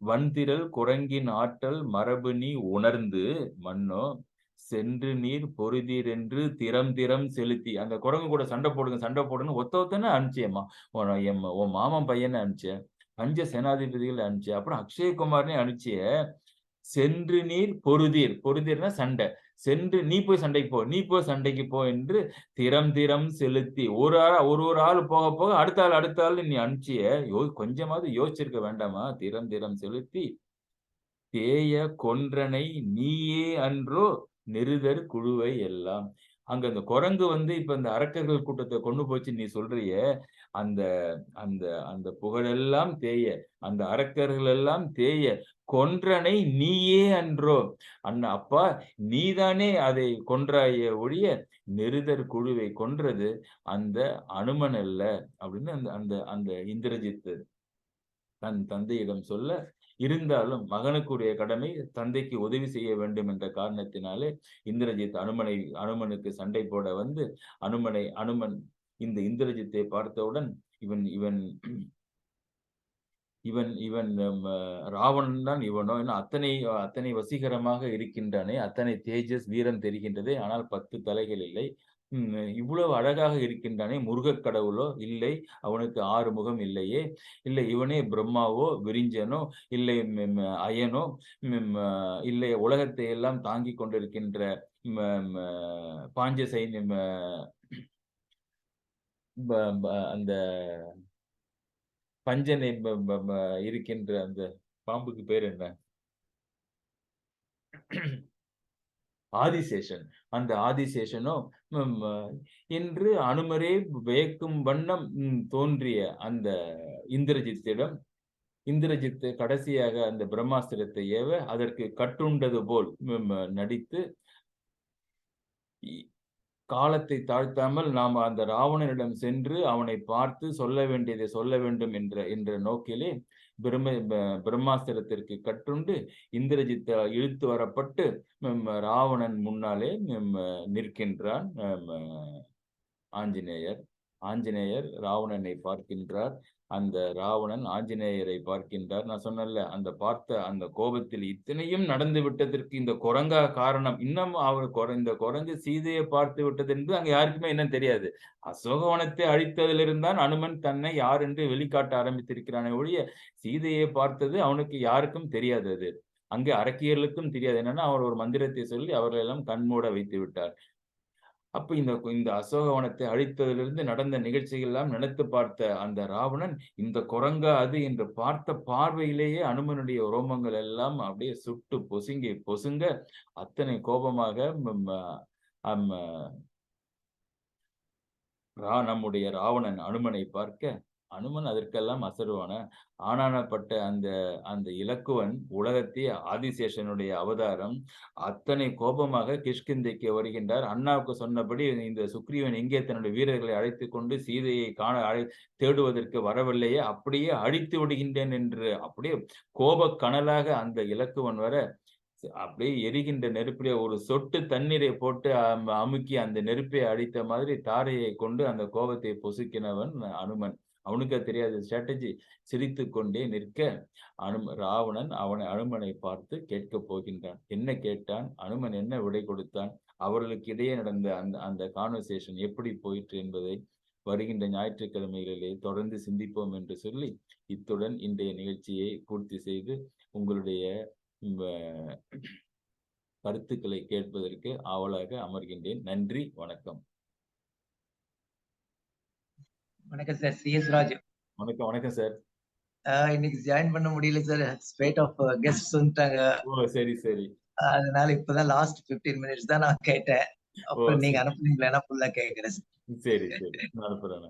"வன்திறல் குரங்கின் ஆற்றல் மரபு நீ உணர்ந்து மன்னோ, சென்று நீர் பொருதீர் என்று திறம் திறம் செலுத்தி" அந்த குரங்கு கூட சண்டை போடுங்க, சண்டை போடுங்கன்னு ஒருத்தன அனுப்பிச்சியேம்மா. உன் மாமன் பையன அனுப்பிச்ச. பஞ்ச சேனாதிபதிகள அனுப்பிச்ச. அப்புறம் அக்ஷயகுமாரனையும் அனுப்பிச்சியே. சென்று நீர் பொருதீர். பொருதீர்னா சண்டை. சென்று நீ போய் சண்டைக்கு போ. நீ போய் சண்டைக்கு போ என்று திறம் திறம் செலுத்தி ஒரு ஆள் போக போக அடுத்த ஆள் நீ அனுப்பிச்சியே. கொஞ்சமாவது யோசிச்சிருக்க வேண்டாமா? திறம் திறம் செலுத்தி தேய கொன்றனை நீயே அன்றோ நெருதர் குழுவை எல்லாம். அங்க அந்த குரங்கு வந்து இப்ப இந்த அரக்கர்கள் கூட்டத்த கொன்னு போச்சுன்னு நீ சொல்றியே, அந்த அந்த அந்த புகழெல்லாம் தேய, அந்த அரக்கர்கள் எல்லாம் தேய, கொன்றனை நீயே அன்றோ? அப்பா நீதானே அதை கொன்றாயே ஒழிய, நெருதர் குழுவை கொன்றது அந்த அனுமன் அல்ல. அப்படின்னு அந்த அந்த அந்த இந்திரஜித் தன் தந்தையிடம் சொல்ல, இருந்தாலும் மகனுக்குரிய கடமை தந்தைக்கு உதவி செய்ய வேண்டும் என்ற காரணத்தினாலே, இந்திரஜித் அனுமனுக்கு சண்டை போட வந்து, அனுமன் இந்த இந்திரஜித்தை பார்த்தவுடன், இவன் இவன் இவன் இவன் ராவணன் தான் இவனோ! என்ன அத்தனை அத்தனை வசீகரமாக இருக்கின்றானே! அத்தனை தேஜஸ், வீரம் தெரிகின்றதே! ஆனால் 10 தலைகள் இல்லை. இவ்வளவு அழகாக இருக்கின்றானே! முருகக் கடவுளோ? இல்லை. அவனுக்கு 6 முகம் இல்லையே! இல்லை இவனே பிரம்மாவோ, விரிஞ்சனோ, இல்லை அயனோ, ம் அ இல்லை உலகத்தை எல்லாம் தாங்கிக் கொண்டிருக்கின்ற ம ம பாஞ்சசைன்யம் ப ப அந்த பஞ்சனை ப ப ப இருக்கின்ற அந்த பாம்புக்கு பேர் என்ன? ஆதிசேஷன். அந்த ஆதிசேஷனோ என்று அனுமரே வியக்கும் வண்ணம் தோன்றிய அந்த இந்திரஜித்திடம், இந்திரஜித்து கடைசியாக அந்த பிரம்மாஸ்திரத்தை ஏவ அதற்கு கட்டுண்டது போல் நடித்து, காலத்தை தாழ்த்தாமல் நாம் அந்த ராவணனிடம் சென்று அவனை பார்த்து சொல்ல வேண்டியதை சொல்ல வேண்டும் என்ற நோக்கிலே பிரம்மாஸ்திரத்திற்கு கட்டுண்டு இந்திரஜித் இழுத்து வரப்பட்டு ராவணன் முன்னாலே நிற்கின்றான் ஆஞ்சநேயர். ஆஞ்சநேயர் ராவணனை பார்க்கின்றார். அந்த ராவணன் ஆஞ்சநேயரை பார்க்கின்றார். நான் சொன்னேன்ல, அந்த பார்த்த அந்த கோபத்தில் இத்தனையும் நடந்து விட்டதற்கு இந்த குரங்கா காரணம். இன்னும் இந்த குரங்கு சீதையை பார்த்து விட்டது என்று அங்க யாருக்குமே என்ன தெரியாது. அசோகவனத்தை அழித்ததிலிருந்து தான் அனுமன் தன்னை யார் என்று வெளிக்காட்ட ஆரம்பித்திருக்கிறானே ஒழிய, சீதையை பார்த்தது அவனுக்கு யாருக்கும் தெரியாது. அது அங்கே அரக்கியர்களுக்கும் தெரியாது. என்னன்னா, அவர் ஒரு மந்திரத்தை சொல்லி அவர்களெல்லாம் கண்மூட வைத்து விட்டார். அப்ப இந்த அசோகவனத்தை அழித்ததிலிருந்து நடந்த நிகழ்ச்சிகள் எல்லாம் நினைத்து பார்த்த அந்த ராவணன் இந்த குரங்கா அது என்று பார்த்த பார்வையிலேயே அனுமனுடைய ரோமங்கள் எல்லாம் அப்படியே சுட்டு பொசுங்க அத்தனை கோபமாக நம்முடைய ராவணன் அனுமனை பார்க்க, அனுமன் அதற்கெல்லாம் அசருவான ஆனானப்பட்ட அந்த இலக்குவன் உலகத்தை ஆதிசேஷனுடைய அவதாரம் அத்தனை கோபமாக கிஷ்கிந்தைக்கு வருகின்றார். அண்ணாவுக்கு சொன்னபடி இந்த சுக்ரீவன் எங்கே தன்னுடைய வீரர்களை அழைத்துக் கொண்டு சீதையை தேடுவதற்கு வரவில்லையே, அப்படியே அழித்து விடுகின்றேன் என்று அப்படியே கோப கனலாக அந்த இலக்குவன் வர, அப்படியே எரிகின்ற நெருப்பிலே ஒரு சொட்டு தண்ணீரை போட்டு அமுக்கி அந்த நெருப்பை அடித்த மாதிரி தாரையை கொண்டு அந்த கோபத்தை பொசுக்கினவன் அனுமன். அவனுக்கு தெரியாத ஸ்ட்ராட்டஜி. சிரித்து கொண்டே நிற்க ராவணன் அனுமனை பார்த்து கேட்கப் போகின்றான். என்ன கேட்டான்? அனுமன் என்ன விடை கொடுத்தான்? அவர்களுக்கு இடையே நடந்த அந்த கான்வர்சேஷன் எப்படி போயிற்று என்பதை வருகின்ற ஞாயிற்றுக்கிழமைகளிலே தொடர்ந்து சிந்திப்போம் என்று சொல்லி, இத்துடன் இன்றைய நிகழ்ச்சியை பூர்த்தி செய்து உங்களுடைய கருத்துக்களை கேட்பதற்கு ஆவலாக அமர்கின்றேன். நன்றி, வணக்கம். வணக்கம் சார். CS ராஜ். வணக்கம் சார். இன்னைக்கு ஜாயின் பண்ண முடியல சார். ஸ்பேட் ஆஃப் கெஸ்ட் வந்துட்டாங்க. ஓ, சரி. அதனால இப்பதான் லாஸ்ட் 15 மினிட்ஸ் தான் நான் கேட்டேன். அப்புறம் நீங்க அனுப்புனீங்களா ஃபுல்லா கேட்கிறேன். சரி. நான் அனுப்புறேன்.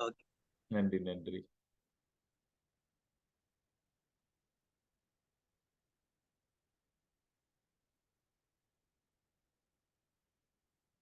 ஓகே. நன்றி.